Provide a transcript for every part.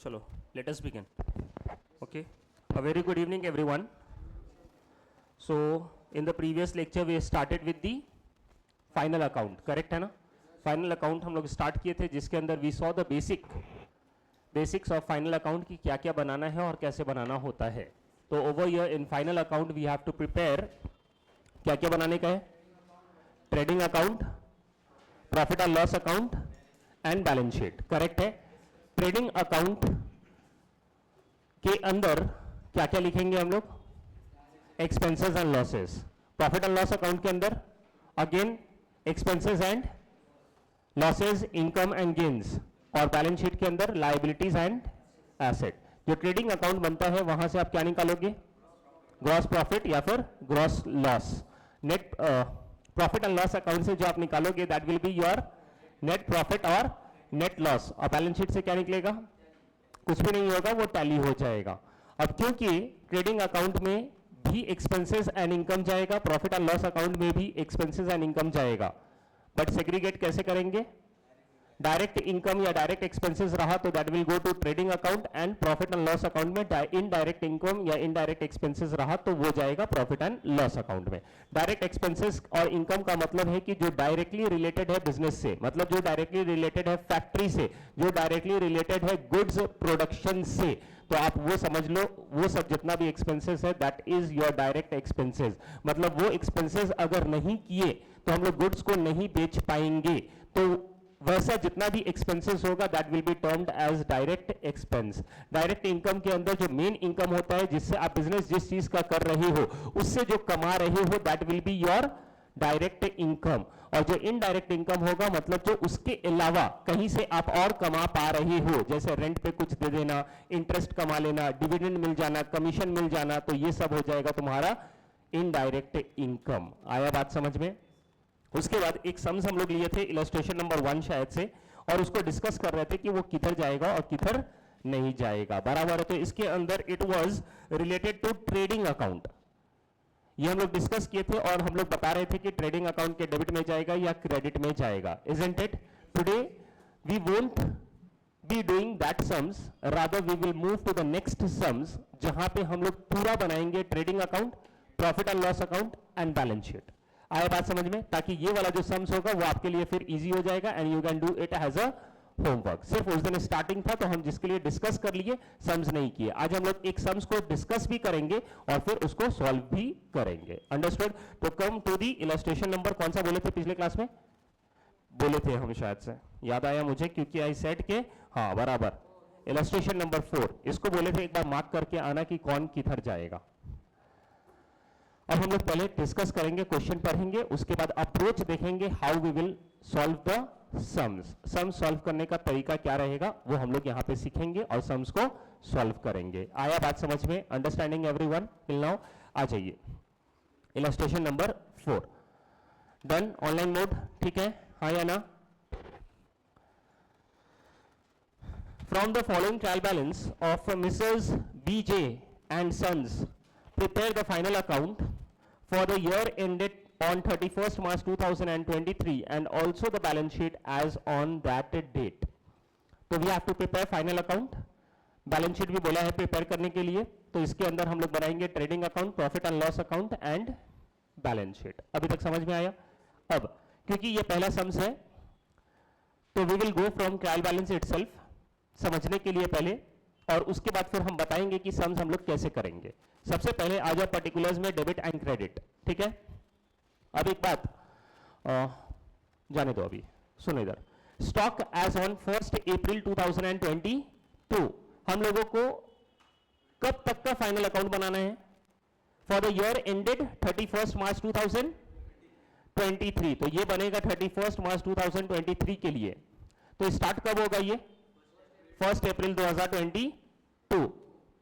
Chalo, let us begin. Okay. A very good evening, everyone. So, in the previous lecture, we started with the final account. Correct है ना? Final account हम लोग start किए थे, जिसके अंदर we saw the basics of final account की क्या क्या बनाना है और कैसे बनाना होता है. तो over here in final account we have to prepare क्या क्या बनाने का है? Trading account, profit and loss account and balance sheet. Correct है? ट्रेडिंग अकाउंट के अंदर क्या क्या लिखेंगे हम लोग? Expenses and losses. Profit and loss account के अंदर again expenses and losses, income and gains. और बैलेंस शीट के अंदर लायबिलिटीज एंड एसेट. जो ट्रेडिंग अकाउंट बनता है वहां से आप क्या निकालोगे? ग्रॉस प्रॉफिट या फिर gross loss. Net profit and loss account से जो आप निकालोगे that will be your net profit और नेट लॉस. और बैलेंस शीट से क्या निकलेगा? कुछ भी नहीं होगा, वो टैली हो जाएगा. अब क्योंकि ट्रेडिंग अकाउंट में भी एक्सपेंसेस एंड इनकम जाएगा, प्रॉफिट एंड लॉस अकाउंट में भी एक्सपेंसेस एंड इनकम जाएगा, बट सेग्रीगेट कैसे करेंगे? डायरेक्ट इनकम या डायरेक्ट एक्सपेंसेस रहा तो that will go to trading account, and profit and loss account में इनडायरेक्ट इनकम या इनडायरेक्ट एक्सपेंसेस रहा तो वो जाएगा प्रॉफिट एंड लॉस अकाउंट में. डायरेक्ट एक्सपेंसेस और इनकम का मतलब है कि जो डायरेक्टली रिलेटेड है बिजनेस से, मतलब जो डायरेक्टली रिलेटेड है फैक्ट्री से, जो डायरेक्टली रिलेटेड है गुड्स प्रोडक्शन से. तो आप वो समझ लो, वो सब जितना भी एक्सपेंसेस है that is your direct expenses. मतलब वो एक्सपेंसेस अगर नहीं किए तो हम लोग गुड्स को नहीं बेच पाएंगे. तो वैसा जितना भी एक्सपेंसेस होगा that will be termed as direct expense. Direct income के अंदर जो मेन इनकम होता है, जिससे आप बिजनेस जिस चीज का कर रहे हो उससे जो कमा रहे हो that will be your direct income. और जो इनडायरेक्ट इनकम होगा मतलब जो उसके अलावा कहीं से आप और कमा पा रहे हो, जैसे रेंट पे कुछ दे देना, इंटरेस्ट कमा लेना, डिविडेंड मिल जाना, कमीशन मिल जाना, तो ये सब हो जाएगा तुम्हारा इनडायरेक्ट इनकम. आया बात समझ में? उसके बाद एक सम्स हम लोग लिए थे इलस्ट्रेशन नंबर 1 शायद से, और उसको डिस्कस कर रहे थे कि वो किधर जाएगा और किधर नहीं जाएगा. बराबर है? तो इसके अंदर it was related to trading account. ये हम लोग डिस्कस किए थे और हम लोग बता रहे थे कि ट्रेडिंग अकाउंट के डेबिट में जाएगा या क्रेडिट में जाएगा. Isn't it? Today we won't be doing that sums, rather we will move to the next sums, जहां पे हम लोग पूरा बनाएंगे trading account, profit and loss account and balance sheet. आया बात समझ में? ताकि ये वाला जो सम्स होगा वो आपके लिए फिर इजी हो जाएगा and you can do it as a homework. सिर्फ उस दिन स्टार्टिंग था तो हम जिसके लिए डिस्कस कर लिए, सम्स नहीं किए. आज हम लोग एक सम्स को डिस्कस भी करेंगे और फिर उसको सॉल्व भी करेंगे. अंडरस्टूड? तो come to the illustration number कौन सा बोले थे पिछले क्लास में? बोले थे हम शायद से, याद आया मुझे क्योंकि आई सेड के हाँ बराबर, इलस्ट्रेशन नंबर 4. इसको बोले थे एक बार मार्क करके आना कि कौन किधर जाएगा. अब हम लोग पहले डिस्कस करेंगे, क्वेश्चन पढ़ेंगे, उसके बाद अप्रोच देखेंगे how we will solve the sums. Sums solve करने का तरीका क्या रहेगा वो हम लोग यहाँ पे सीखेंगे और सम्स को सॉल्व करेंगे. आया बात समझ में? Understanding everyone till now? आ जाइए illustration number 4. Done? Online mode ठीक है? हाँ या ना? From the following trial balance of Mrs BJ and Sons, prepare the final account for the year ended on 31st March 2023 and also the balance sheet as on that date. तो we have to prepare final account. Balance sheet भी बोला है prepare करने के लिए. तो इसके अंदर हम लोग बनाएंगे trading account, profit and loss account and balance sheet. अभी तक समझ में आया? अब क्योंकि ये पहला सम्स है तो we will go from trial balance itself समझने के लिए पहले, और उसके बाद फिर हम बताएंगे कि सम्स हम लोग कैसे करेंगे. सबसे पहले आ जाओ पर्टिकुलर्स में डेबिट एंड क्रेडिट. ठीक है? अब एक बात जाने दो, अभी सुनो इधर. स्टॉक एज ऑन 1 अप्रैल 2022, हम लोगों को कब तक का फाइनल अकाउंट बनाना है? फॉर द ईयर एंडेड 31 मार्च 2023. तो ये बनेगा 31 मार्च 2023 के लिए. तो स्टार्ट कब होगा ये? 1 अप्रैल 2022.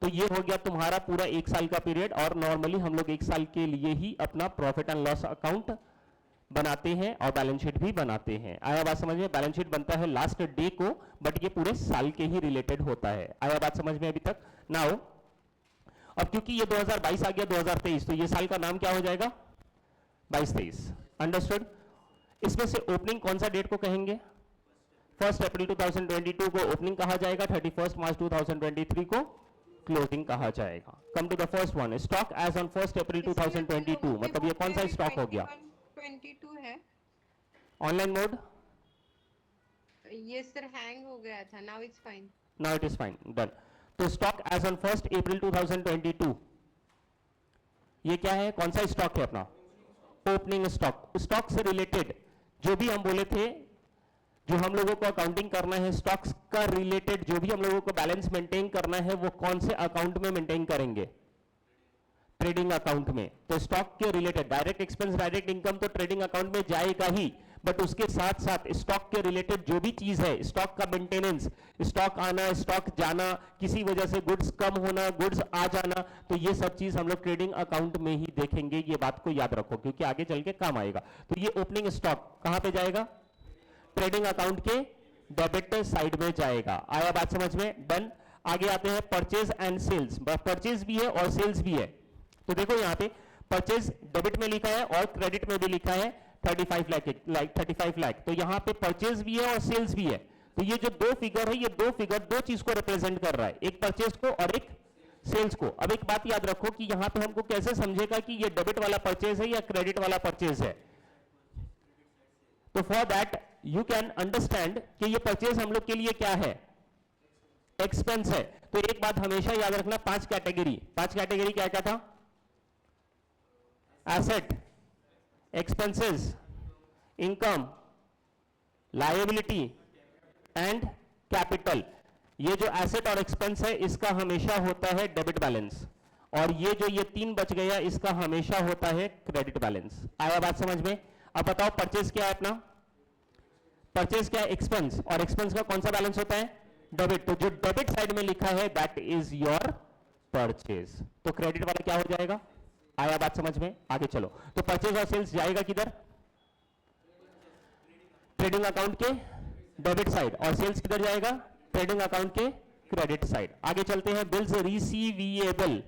तो ये हो गया तुम्हारा पूरा एक साल का पीरियड. और नॉर्मली हम लोग एक साल के लिए ही अपना प्रॉफिट एंड लॉस अकाउंट बनाते हैं और बैलेंस शीट भी बनाते हैं. आया बात समझ में? बैलेंस शीट बनता है लास्ट डे को, बट ये पूरे साल के ही रिलेटेड होता है. आया बात समझ में अभी तक? नाउ अब क्योंकि ये 2022 आ गया 2023, तो ये साल का नाम क्या हो जाएगा? 22-23. अंडरस्टूड? इसमें से ओपनिंग कौन सा डेट को कहेंगे? 1 अप्रैल 2022 को ओपनिंग कहा जाएगा, 31 मार्च 2023 को क्लोजिंग कहा जाएगा। Come to the first one, stock as on 1 April 2022, मतलब ये कौन सा स्टॉक हो गया? 22 है। ऑनलाइन मोड, ये सर हैंग हो गया था, now it's fine. Now it is fine, done. तो स्टॉक एज ऑन 1 अप्रैल 2022, ये क्या है, कौन सा स्टॉक है अपना? Opening stock. स्टॉक से रिलेटेड जो भी हम बोले थे, जो हम लोगों को अकाउंटिंग करना है, स्टॉक्स का रिलेटेड जो भी हम लोगों को बैलेंस मेंटेन करना है, वो कौन से अकाउंट में मेंटेन करेंगे? ट्रेडिंग अकाउंट में। तो स्टॉक के related direct expense, direct income तो ट्रेडिंग अकाउंट में जाएगा ही, बट उसके साथ साथ स्टॉक के रिलेटेड जो भी चीज है, स्टॉक का मेंटेनेंस, स्टॉक आना, स्टॉक जाना, किसी वजह से गुड्स कम होना, गुड्स आ जाना, तो ये सब चीज हम लोग ट्रेडिंग अकाउंट में ही देखेंगे। ये बात को याद रखो क्योंकि आगे चल के काम आएगा। तो ये ओपनिंग स्टॉक कहां पे जाएगा? ट्रेडिंग अकाउंट के डेबिट साइड में जाएगा। आया बात समझ में? डन। आगे आते हैं परचेज एंड सेल्स। परचेज भी है और सेल्स भी है। तो देखो यहां पे परचेज डेबिट में लिखा है और क्रेडिट में भी लिखा है 35 लाख। तो यहां पे परचेज भी है और सेल्स भी है। तो ये जो दो फिगर है, ये दो फिगर दो चीज को रिप्रेजेंट कर रहा है, एक परचेज को और एक सेल्स को। अब एक बात याद रखो कि यहां पे हमको कैसे समझेगा कि ये डेबिट वाला परचेज है या क्रेडिट वाला परचेज है। तो for that you can understand कि ये परचेज हम लोग के लिए क्या है? एक्सपेंस है। तो एक बात हमेशा याद रखना, 5 कैटेगरी क्या क्या था? Asset, expenses, income, liability and capital. ये जो एसेट और एक्सपेंस है इसका हमेशा होता है डेबिट बैलेंस, और ये जो ये 3 बच गया इसका हमेशा होता है क्रेडिट बैलेंस। आया बात समझ में? अब बताओ परचेज क्या है अपना? परचेज क्या है? एक्सपेंस, और एक्सपेंस का कौन सा बैलेंस होता है? डेबिट। तो जो डेबिट साइड में लिखा है दैट इज योर परचेज। तो क्रेडिट वाला क्या हो जाएगा? आया बात समझ में? आगे चलो। तो परचेज और सेल्स जाएगा किधर? ट्रेडिंग अकाउंट के डेबिट साइड, और सेल्स किधर जाएगा? ट्रेडिंग अकाउंट के क्रेडिट साइड। आगे चलते हैं। बिल्स रिसीवेबल,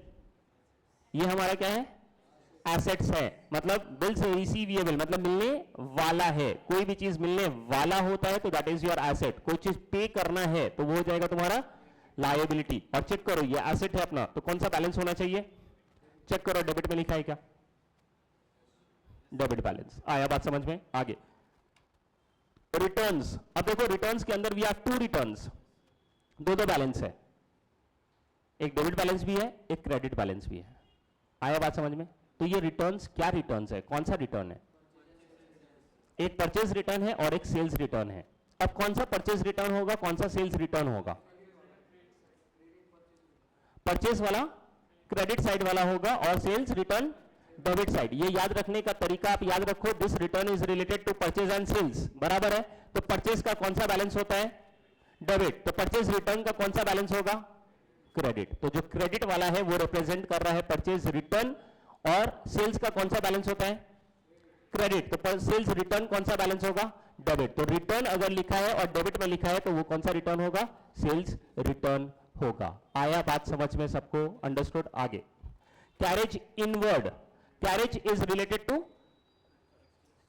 ये हमारा क्या है? एसेट्स है। मतलब बिल्स रिसीवेबल मतलब मिलने वाला है। कोई भी चीज मिलने वाला होता है तो दैट इज योर एसेट। कोई चीज पे करना है तो वो हो जाएगा तुम्हारा लायबिलिटी। और चेक करो ये एसेट है अपना, तो कौन सा बैलेंस होना चाहिए? चेक करो डेबिट में लिखा है क्या? Debit balance. आया बात समझ में? आगे रिटर्न्स। अब देखो रिटर्न्स के अंदर वी हैव 2 रिटर्न्स, दो बैलेंस है, एक डेबिट बैलेंस भी है, एक क्रेडिट बैलेंस भी है। आया बात समझ में? तो ये रिटर्न्स क्या रिटर्न्स है? कौन सा रिटर्न है? एक परचेज रिटर्न है और एक सेल्स रिटर्न है। अब कौन सा परचेज रिटर्न होगा, कौन सा सेल्स रिटर्न होगा? परचेज वाला क्रेडिट साइड वाला होगा और सेल्स रिटर्न डेबिट साइड। ये याद रखने का तरीका आप याद रखो, this return is related to purchase and sales, बराबर है। तो परचेज का कौन सा बैलेंस होता है? डेबिट। तो परचेज रिटर्न का कौन सा बैलेंस होगा? क्रेडिट। तो जो क्रेडिट वाला है वो रिप्रेजेंट कर रहा है परचेज रिटर्न, और सेल्स का कौन सा बैलेंस होता है? क्रेडिट। तो सेल्स रिटर्न कौन सा बैलेंस होगा? डेबिट। तो रिटर्न अगर लिखा है और डेबिट में लिखा है तो वो कौन सा रिटर्न होगा? सेल्स रिटर्न होगा। आया बात समझ में सबको? अंडरस्टूड? आगे carriage inward. Carriage is related to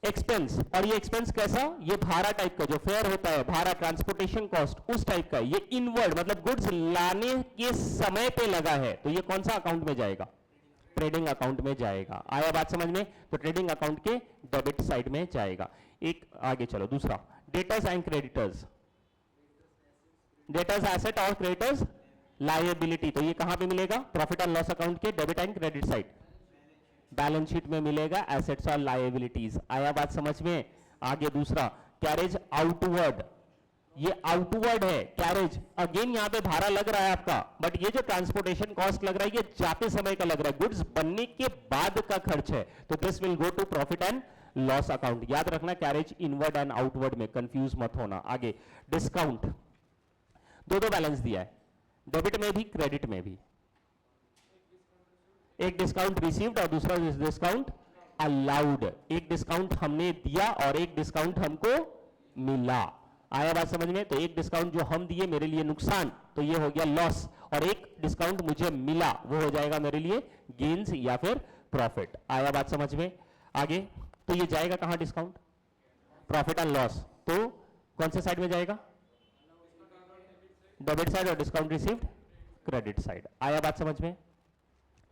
expense, और ये एक्सपेंस कैसा? ये भाड़ा टाइप का, जो फेयर होता है, भाड़ा, ट्रांसपोर्टेशन कॉस्ट, उस टाइप का। ये इनवर्ड मतलब गुड्स लाने के समय पे लगा है, तो ये कौन सा अकाउंट में जाएगा? ट्रेडिंग अकाउंट में जाएगा। आया बात समझ में? तो ट्रेडिंग अकाउंट के डेबिट साइड में जाएगा। एक आगे चलो, दूसरा debtors and creditors. Debtors asset और क्रेडिटर्स लायबिलिटी। तो ये कहां पे मिलेगा? प्रॉफिट एंड लॉस अकाउंट के debit and credit side, balance sheet में मिलेगा एसेट्स और लायबिलिटीज। आया बात समझ में? आगे दूसरा कैरेज आउटवर्ड। ये आउटवर्ड है कैरेज। अगेन यहां पे भाड़ा लग रहा है आपका, बट ये जो ट्रांसपोर्टेशन कॉस्ट लग रहा है ये जाते समय का लग रहा है, गुड्स बनने के बाद का खर्च है। तो this will go to profit and loss account. याद रखना कैरेज इनवर्ड एंड आउटवर्ड में, कंफ्यूज मत होना। आगे डिस्काउंट। दो बैलेंस दिया है, डेबिट में भी क्रेडिट में भी। एक डिस्काउंट रिसीव्ड और दूसरा डिस्काउंट अलाउड। एक डिस्काउंट हमने दिया और एक डिस्काउंट हमको मिला। आया बात समझ में? तो एक डिस्काउंट जो हम दिए मेरे लिए नुकसान, तो ये हो गया लॉस, और एक डिस्काउंट मुझे मिला वो हो जाएगा मेरे लिए गेन्स या फिर प्रॉफिट। आया बात समझ में? आगे तो ये जाएगा कहां डिस्काउंट? Profit and loss. तो कौन से साइड में जाएगा? डेबिट साइड और डिस्काउंट रिसीव्ड क्रेडिट साइड। आया बात समझ में?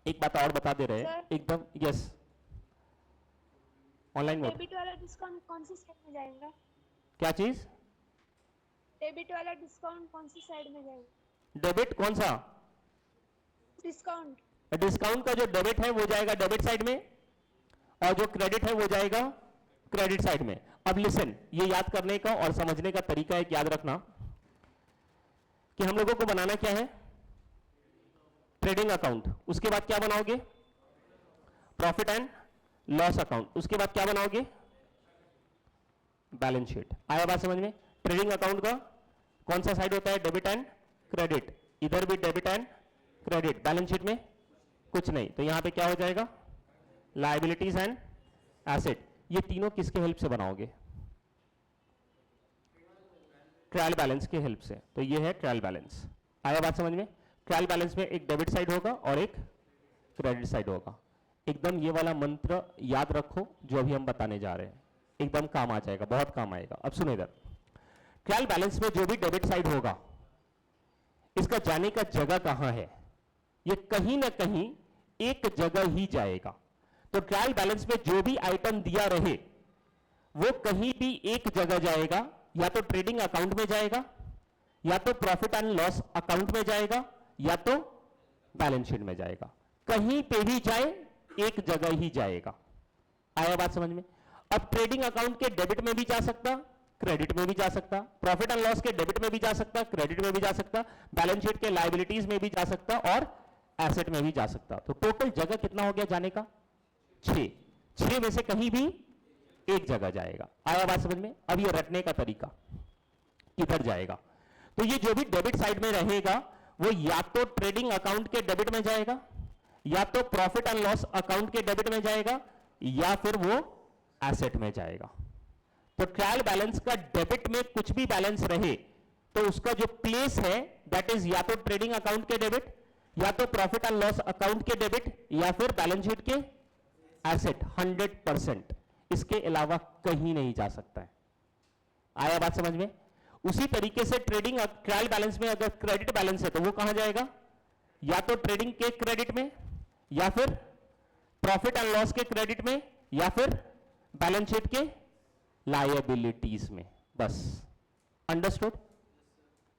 एक बात और बता दे रहे हैं सर। एकदम, यस ऑनलाइन मोड। डेबिट वाला डिस्काउंट कौन सी साइड में जाएगा? क्या चीज? डेबिट वाला डिस्काउंट कौन सी साइड में जाएगा? डेबिट कौन सा? डिस्काउंट। डिस्काउंट का जो डेबिट है वो जाएगा डेबिट साइड में और जो क्रेडिट है वो जाएगा क्रेडिट साइड में। अब लिसन, ये याद करने का और समझने का तरीका एक याद रखना कि हम लोगों को बनाना क्या है, ट्रेडिंग अकाउंट। उसके बाद क्या बनाओगे? Profit and loss account. उसके बाद क्या बनाओगे? Balance sheet. आया बात समझ में? ट्रेडिंग अकाउंट का कौन सा साइड होता है? Debit and credit. इधर भी debit and credit. Balance sheet में कुछ नहीं, तो यहां पे क्या हो जाएगा? Liabilities and asset. ये तीनों किसके हेल्प से बनाओगे? ट्रायल बैलेंस के हेल्प से। तो ये है ट्रायल बैलेंस। आया बात समझ में? ट्रायल बैलेंस में एक डेबिट साइड होगा और एक क्रेडिट साइड होगा। एकदम ये वाला मंत्र याद रखो जो अभी हम बताने जा रहे हैं, एकदम काम आ जाएगा, बहुत काम आएगा। अब सुनो इधर, ट्रायल बैलेंस में जो भी डेबिट साइड होगा इसका जाने का जगह कहां है? ये कहीं ना कहीं एक जगह ही जाएगा। तो ट्रायल बैलेंस में जो भी आइटम दिया रहे वो कहीं भी एक जगह जाएगा, या तो ट्रेडिंग अकाउंट में जाएगा, या तो प्रॉफिट एंड लॉस अकाउंट में जाएगा, या तो बैलेंस शीट में जाएगा। कहीं पे भी जाए एक जगह ही जाएगा। आया बात समझ में? अब ट्रेडिंग अकाउंट के डेबिट में भी जा सकता, क्रेडिट में भी जा सकता, प्रॉफिट एंड लॉस के डेबिट में भी जा सकता, क्रेडिट में भी जा सकता, बैलेंस शीट के लायबिलिटीज में भी जा सकता और एसेट में भी जा सकता। तो टोटल जगह कितना हो गया जाने का? 6। 6 में से कहीं भी एक जगह जाएगा। आया बात समझ में? अब ये रटने का तरीका, किधर जाएगा? तो ये जो भी डेबिट साइड में रहेगा वो या तो ट्रेडिंग अकाउंट के डेबिट में जाएगा, या तो प्रॉफिट एंड लॉस अकाउंट के डेबिट में जाएगा, या फिर वो एसेट में जाएगा। तो ट्रायल बैलेंस का डेबिट में कुछ भी बैलेंस रहे तो उसका जो प्लेस है दैट इज या तो ट्रेडिंग अकाउंट के डेबिट, या तो प्रॉफिट एंड लॉस अकाउंट के डेबिट, या फिर बैलेंस शीट के एसेट। 100%। इसके अलावा कहीं नहीं जा सकता है। आया बात समझ में? उसी तरीके से ट्रेडिंग ट्रायल बैलेंस में अगर क्रेडिट बैलेंस है तो वो कहां जाएगा? या तो ट्रेडिंग के क्रेडिट में, या फिर प्रॉफिट एंड लॉस के क्रेडिट में, या फिर बैलेंस शीट के लायबिलिटीज में। बस। अंडरस्टूड?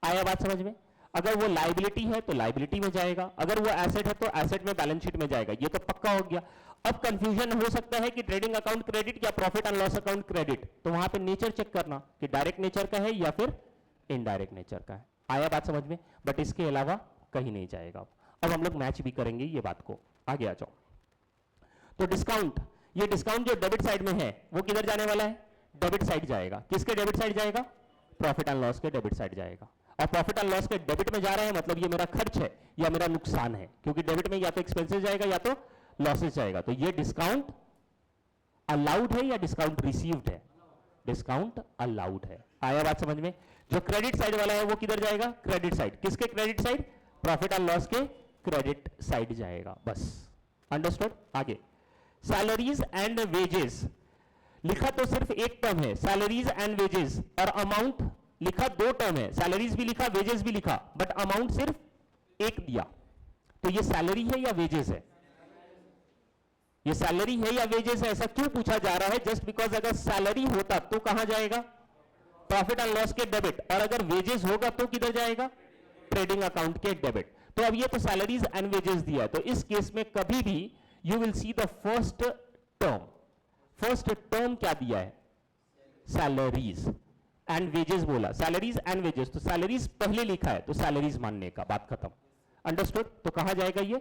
आया बात समझ में? अगर वो लायबिलिटी है तो लायबिलिटी में जाएगा, अगर वो एसेट है तो एसेट में, बैलेंस शीट में जाएगा। ये तो पक्का हो गया। अब कंफ्यूजन हो सकता है कि ट्रेडिंग अकाउंट क्रेडिट या profit and loss account credit, तो वहां पे नेचर चेक करना कि डायरेक्ट नेचर का है या फिर इनडायरेक्ट नेचर का है। आया बात समझ में? बट इसके अलावा कहीं नहीं जाएगा। अब हम लोग मैच भी करेंगे ये बात को। आगे आ जाओ। तो डिस्काउंट, ये डिस्काउंट जो डेबिट साइड में है वो किधर जाने वाला है? डेबिट साइड जाएगा। किसके डेबिट साइड जाएगा? प्रॉफिट एंड लॉस के डेबिट साइड जाएगा। और प्रॉफिट एंड लॉस के डेबिट में जा रहा है मतलब ये मेरा खर्च है या मेरा नुकसान है, क्योंकि डेबिट में या तो एक्सपेंसेस जाएगा या तो लॉसेस जाएगा। तो ये डिस्काउंट अलाउड है या डिस्काउंट रिसीव्ड है? डिस्काउंट अलाउड है। आया बात समझ में? जो क्रेडिट साइड वाला है वो किधर जाएगा? Credit side. किसके credit side? Profit and loss के क्रेडिट साइड जाएगा। बस। अंडरस्टूड? आगे, सैलरीज एंड वेजेस। लिखा तो सिर्फ एक टर्म है, सैलरीज एंड वेजेस, और अमाउंट लिखा 2 टर्म है, सैलरीज भी लिखा, वेजेस भी लिखा, बट अमाउंट सिर्फ एक दिया। तो ये सैलरी है या वेजेस है? ये सैलरी है या वेजेस है? ऐसा क्यों पूछा जा रहा है? जस्ट बिकॉज अगर सैलरी होता तो कहां जाएगा? प्रॉफिट एंड लॉस के डेबिट, और अगर वेजेस होगा तो किधर जाएगा? ट्रेडिंग अकाउंट के डेबिट। तो अब ये तो सैलरीज एंड वेजेस दिया है, तो इस केस में कभी भी you will see the first term. First term क्या दिया है? सैलरीज एंड वेजेस बोला, सैलरीज एंड वेजेस, तो सैलरीज पहले लिखा है तो सैलरीज मानने का, बात खत्म। अंडरस्टूड? तो कहां जाएगा ये?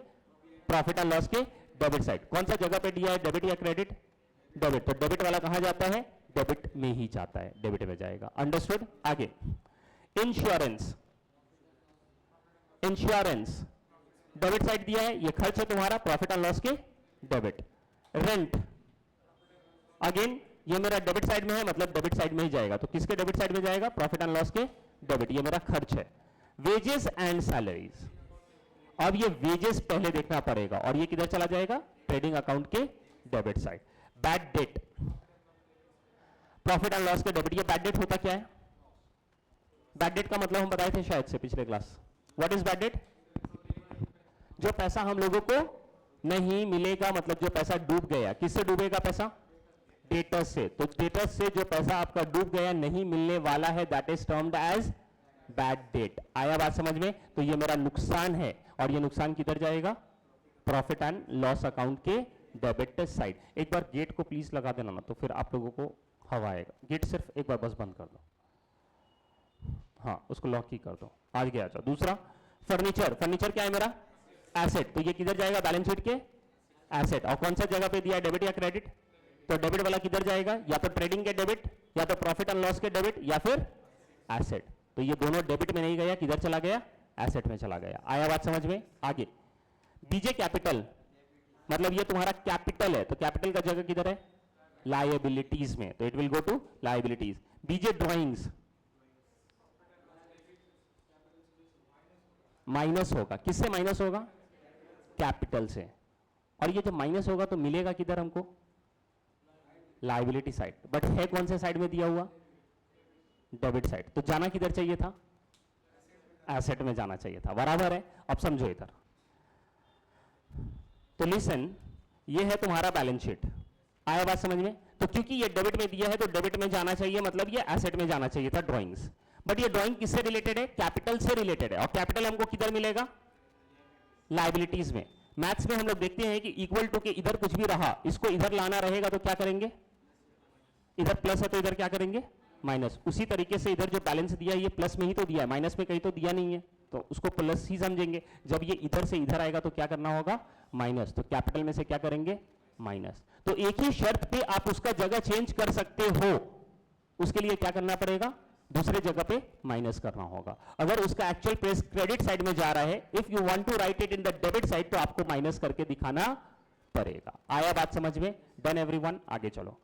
प्रॉफिट एंड लॉस के डेबिट साइड। कौन सा जगह पे दिया है? डेबिट या क्रेडिट? डेबिट। तो डेबिट वाला कहां जाता है? डेबिट में ही जाता है, डेबिट में जाएगा। अंडरस्टूड? आगे, इंश्योरेंस। इंश्योरेंस डेबिट साइड दिया है, ये खर्च है तुम्हारा, प्रॉफिट एंड लॉस के डेबिट। रेंट, अगेन ये मेरा डेबिट साइड में है मतलब डेबिट साइड में ही जाएगा, तो किसके डेबिट साइड में जाएगा? प्रॉफिट एंड लॉस के डेबिट, ये मेरा खर्च है। वेजेस एंड सैलरीज, अब ये वेजेस पहले देखना पड़ेगा, और ये किधर चला जाएगा? ट्रेडिंग अकाउंट के debit side. Bad debt, profit and loss के डेबिट। ये बैड डेट होता क्या है? बैड डेट का मतलब हम बताए थे शायद से पिछले class. What is bad debt? जो पैसा हम लोगों को नहीं मिलेगा, मतलब जो पैसा डूब गया. किससे डूबेगा पैसा? डेटर्स से. तो डेटर्स से जो पैसा आपका डूब गया, नहीं मिलने वाला है, that is termed as bad debt. आया बात समझ में? तो ये मेरा नुकसान है, और ये नुकसान किधर जाएगा? प्रॉफिट एंड लॉस अकाउंट के डेबिट साइड. एक बार गेट को प्लीज लगा देना ना, तो फिर आप लोगों को हवा आएगा. गेट सिर्फ एक बार बस बंद कर दो. हाँ, उसको लॉक ही कर दो. आज गया. अच्छा, दूसरा फर्नीचर. फर्नीचर क्या है मेरा? एसेट. तो ये किधर जाएगा? बैलेंस शीट के एसेट. और कौन सा जगह पे दिया है? डेबिट या क्रेडिट? तो डेबिट वाला किधर जाएगा? या तो ट्रेडिंग के डेबिट, या तो प्रॉफिट एंड लॉस के डेबिट, या फिर एसेट. तो ये दोनों डेबिट में नहीं गया, किधर चला गया? एसेट में चला गया. आया बात समझ में? आगे बीजे कैपिटल, मतलब ये तुम्हारा कैपिटल है, तो कैपिटल का जगह किधर है? लायबिलिटीज में. तो it will go to liabilities. बीजे ड्राइंग्स माइनस होगा. किससे माइनस होगा? कैपिटल से. और ये जब माइनस होगा तो मिलेगा किधर हमको? Liability side. बट है कौन से साइड में दिया हुआ? Debit side. तो जाना किधर चाहिए था? एसेट में जाना चाहिए था. बराबर है. अब समझो इधर. तो लिसन, ये है तुम्हारा बैलेंस शीट. आया बात समझ में? तो क्योंकि ये डेबिट में दिया है तो डेबिट में जाना चाहिए, मतलब ये एसेट में जाना चाहिए था, ड्राइंग्स. बट ये ड्राइंग किससे रिलेटेड है? कैपिटल से रिलेटेड है. और कैपिटल हमको किधर मिलेगा? लायबिलिटीज में. मैथ्स में हम लोग देखते हैं कि इक्वल टू के इधर कुछ भी रहा, इसको इधर लाना रहेगा तो क्या करेंगे? इधर प्लस है तो इधर क्या करेंगे? माइनस. उसी तरीके से इधर जो बैलेंस दिया है ये प्लस में ही तो दिया है, माइनस में कहीं तो दिया नहीं है, तो उसको प्लस ही समझेंगे. जब ये इधर से इधर आएगा तो क्या करना होगा? माइनस. तो कैपिटल में से क्या करेंगे? माइनस. तो एक ही शर्त पे आप उसका जगह चेंज कर सकते हो. उसके लिए क्या करना पड़ेगा? दूसरे जगह पे माइनस करना होगा. अगर उसका एक्चुअल प्रेस क्रेडिट साइड में जा रहा है, if you want to write it in the debit side, तो आपको माइनस करके दिखाना पड़ेगा. आया बात समझ में? Done everyone. आगे चलो.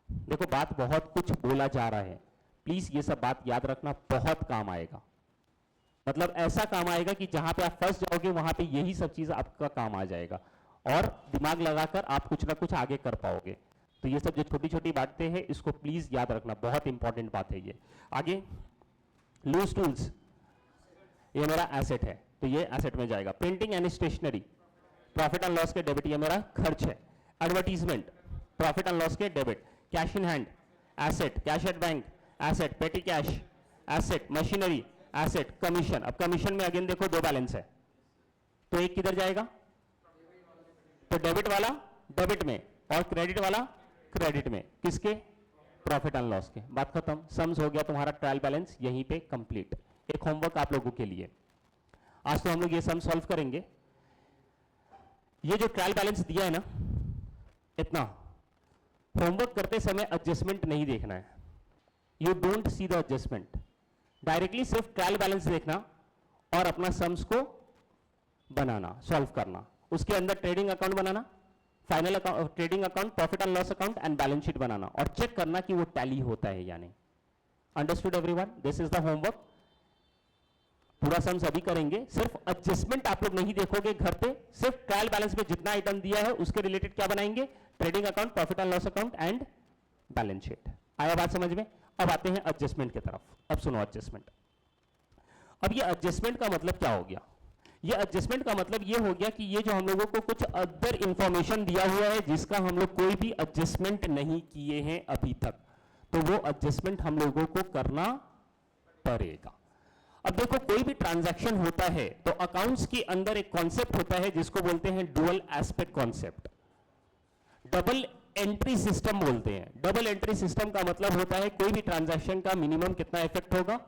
देखो बात बहुत कुछ बोला जा रहा है, प्लीज ये सब बात याद रखना, बहुत काम आएगा. मतलब ऐसा काम आएगा कि जहां पे आप फंस जाओगे वहां पे यही सब चीज आपका काम आ जाएगा, और दिमाग लगाकर आप कुछ ना कुछ आगे कर पाओगे. तो ये सब जो छोटी छोटी बातें हैं इसको प्लीज याद रखना, बहुत इंपॉर्टेंट बात है ये. आगे लूज टूल्स, ये मेरा एसेट है तो ये एसेट में जाएगा. Printing and stationery, profit and loss के डेबिट, ये मेरा खर्च है. एडवर्टीजमेंट, प्रॉफिट एंड लॉस के debit. Cash in hand, asset. Cash at bank, asset. Petty cash, asset. Machinery, asset. Commission. अब कमीशन में अगेन देखो दो बैलेंस है, तो एक किधर जाएगा? तो डेबिट वाला डेबिट में, और क्रेडिट वाला क्रेडिट में. किसके? प्रॉफिट एंड लॉस के. बात खत्म. सम्स हो गया तुम्हारा ट्रायल बैलेंस यहीं पे कंप्लीट. एक होमवर्क आप लोगों के लिए, आज तो हम लोग ये सम सॉल्व करेंगे. ये जो ट्रायल बैलेंस दिया है ना, इतना होमवर्क करते समय एडजस्टमेंट नहीं देखना है. You don't see the adjustment, directly सिर्फ ट्रायल बैलेंस देखना और अपना सम्स को बनाना, सॉल्व करना. उसके अंदर ट्रेडिंग अकाउंट बनाना, final account, trading account, profit and loss account and balance sheet बनाना, और चेक करना कि वो टैली होता है या नहीं. Understood everyone? This is the homework. पूरा सम्स अभी करेंगे, सिर्फ एडजस्टमेंट आप लोग नहीं देखोगे घर पे, सिर्फ ट्रायल बैलेंस में जितना आइटम दिया है उसके रिलेटेड क्या बनाएंगे? Trading account, profit and loss account and balance sheet. आया बात समझ में? अब आते हैं एडजस्टमेंट की तरफ. अब सुनो एडजस्टमेंट. अब ये एडजस्टमेंट का मतलब क्या हो गया? ये एडजस्टमेंट का मतलब ये हो गया कि ये जो हम लोगों को कुछ अदर इंफॉर्मेशन दिया हुआ है जिसका हम लोग कोई भी एडजस्टमेंट नहीं किए हैं अभी तक, तो वो एडजस्टमेंट हम लोगों को करना पड़ेगा. अब देखो कोई भी ट्रांजैक्शन होता है तो अकाउंट्स के अंदर एक कॉन्सेप्ट होता है जिसको बोलते हैं dual aspect concept, double entry system बोलते हैं. डबल एंट्री सिस्टम का मतलब होता है कोई भी ट्रांजैक्शन का मिनिमम कितना इफेक्ट होगा?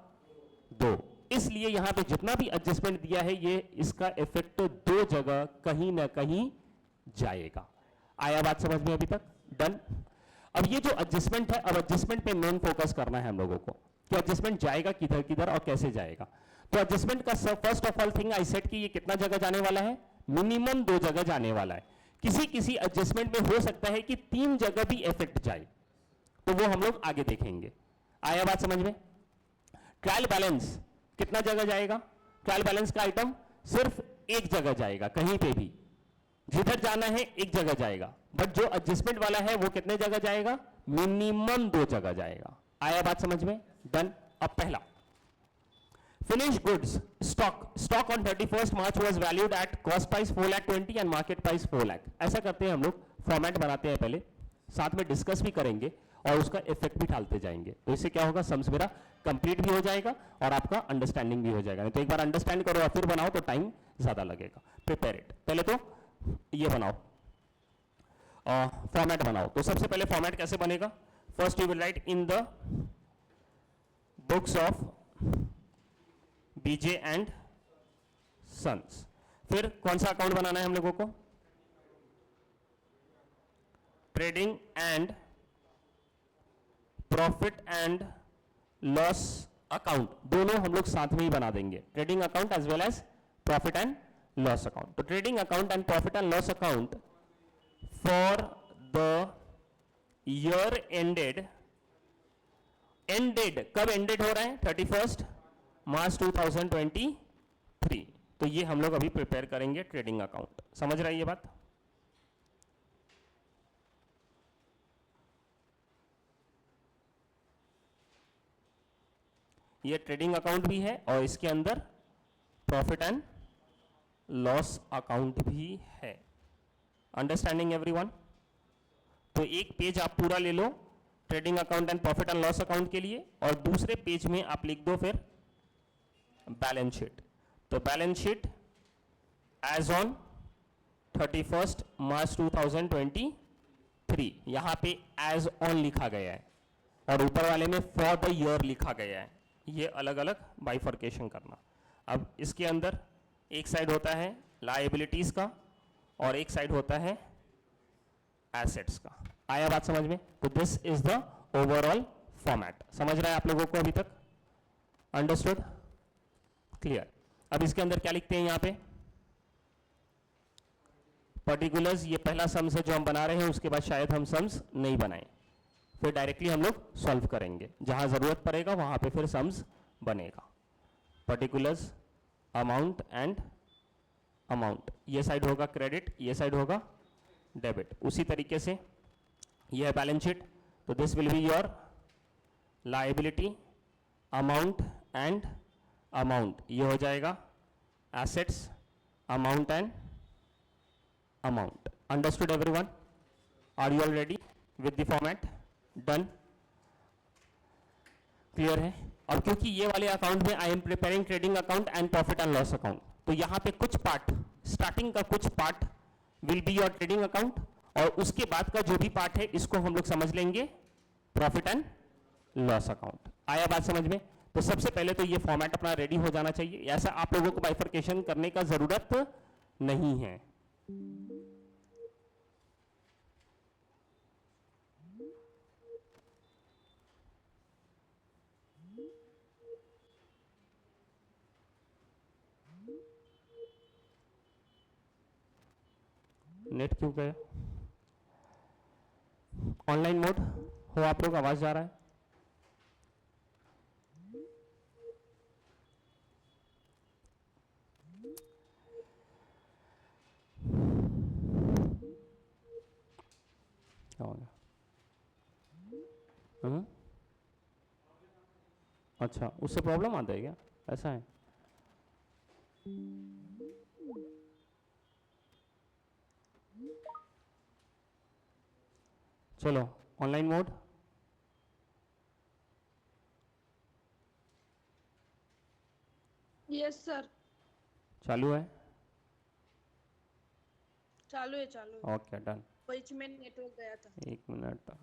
2. इसलिए यहां पे जितना भी एडजस्टमेंट दिया है ये इसका इफेक्ट 2 जगह कहीं ना कहीं जाएगा. आया बात समझ में अभी तक? डन. अब ये जो एडजस्टमेंट है, अब एडजस्टमेंट पे मेन फोकस करना है हम लोगों को कि एडजस्टमेंट जाएगा किधर किधर और कैसे जाएगा. तो एडजस्टमेंट का first of all thing I said कि ये कितना जगह जाने वाला है? मिनिमम 2 जगह जाने वाला है. किसी किसी एडजस्टमेंट में हो सकता है कि 3 जगह भी इफेक्ट जाए, तो वो हम लोग आगे देखेंगे. आया बात समझ में? ट्रायल बैलेंस कितना जगह जाएगा? ट्रायल बैलेंस का आइटम सिर्फ एक जगह जाएगा, कहीं पे भी जिधर जाना है एक जगह जाएगा. बट जो एडजस्टमेंट वाला है वो कितने जगह जाएगा? मिनिमम 2 जगह जाएगा. आया बात समझ में? डन. अब पहला Finished goods stock on 31st March was valued at cost price 4,20,000 and market price 4 lakh. ऐसा करते हैं हम लोग, फॉर्मेट बनाते हैं पहले, साथ में डिस्कस भी करेंगे और उसका इफेक्ट भी डालते जाएंगे। तो इससे क्या होगा, सम्स मेरा कंप्लीट भी हो जाएगा और आपका अंडरस्टैंडिंग भी हो जाएगा। नहीं तो एक बार अंडरस्टैंड करो और फिर बनाओ तो टाइम ज्यादा लगेगा। प्रिपेयर इट, पहले तो ये बनाओ, फॉर्मेट बनाओ। तो सबसे पहले फॉर्मेट कैसे बनेगा, first you will write in the books of BJ and sons. फिर कौन सा अकाउंट बनाना है हम लोगों को, trading and profit and loss account, दोनों हम लोग साथ में ही बना देंगे, trading account as well as profit and loss account. तो trading account and profit and loss account for the year ended, ended कब एंडेड हो रहा है, 31st मार्च 2023। तो ये हम लोग अभी प्रिपेयर करेंगे ट्रेडिंग अकाउंट। समझ रहा है ये बात? ये ट्रेडिंग अकाउंट भी है और इसके अंदर प्रॉफिट एंड लॉस अकाउंट भी है। Understanding everyone? तो एक पेज आप पूरा ले लो trading account and profit and loss account के लिए, और दूसरे पेज में आप लिख दो फिर बैलेंस शीट। तो balance sheet as on 31st March 2023, यहां पे एज ऑन लिखा गया है और ऊपर वाले में फॉर द ईयर लिखा गया है। ये अलग अलग बाइफर्केशन करना। अब इसके अंदर एक साइड होता है लायबिलिटीज का और एक साइड होता है एसेट्स का। आया बात समझ में? तो this is the overall format. समझ रहा है आप लोगों को अभी तक? अंडरस्टूड? क्लियर? अब इसके अंदर क्या लिखते हैं यहां पे, पर्टिकुलर्स। ये पहला सम्स है जो हम बना रहे हैं, उसके बाद शायद हम सम्स नहीं बनाएं, फिर डायरेक्टली हम लोग सॉल्व करेंगे। जहां जरूरत पड़ेगा वहां पे फिर सम्स बनेगा। पर्टिकुलर्स, अमाउंट एंड अमाउंट, ये साइड होगा क्रेडिट, ये साइड होगा डेबिट। उसी तरीके से ये है बैलेंस शीट, तो this will be your liability, amount and amount, ये हो जाएगा assets, amount and amount. Understood everyone? Are you all ready with the format? Done? Clear है? अब क्योंकि ये वाले अकाउंट में I am preparing trading account and profit and loss account, तो यहां पे कुछ पार्ट, स्टार्टिंग का कुछ part will be your trading account और उसके बाद का जो भी पार्ट है इसको हम लोग समझ लेंगे प्रॉफिट एंड लॉस अकाउंट। आया बात समझ में? तो सबसे पहले तो ये फॉर्मेट अपना रेडी हो जाना चाहिए। ऐसा आप लोगों को बाइफर्केशन करने का जरूरत नहीं है। नेट क्यों गया? ऑनलाइन मोड हो आप लोग? आवाज जा रहा है? क्या हो गया? अच्छा, उससे प्रॉब्लम आता है क्या? ऐसा है? चलो ऑनलाइन मोड यस सर, चालू है? चालू है चालू है। Okay done. बीच में नेटवर्क गया था। एक मिनट।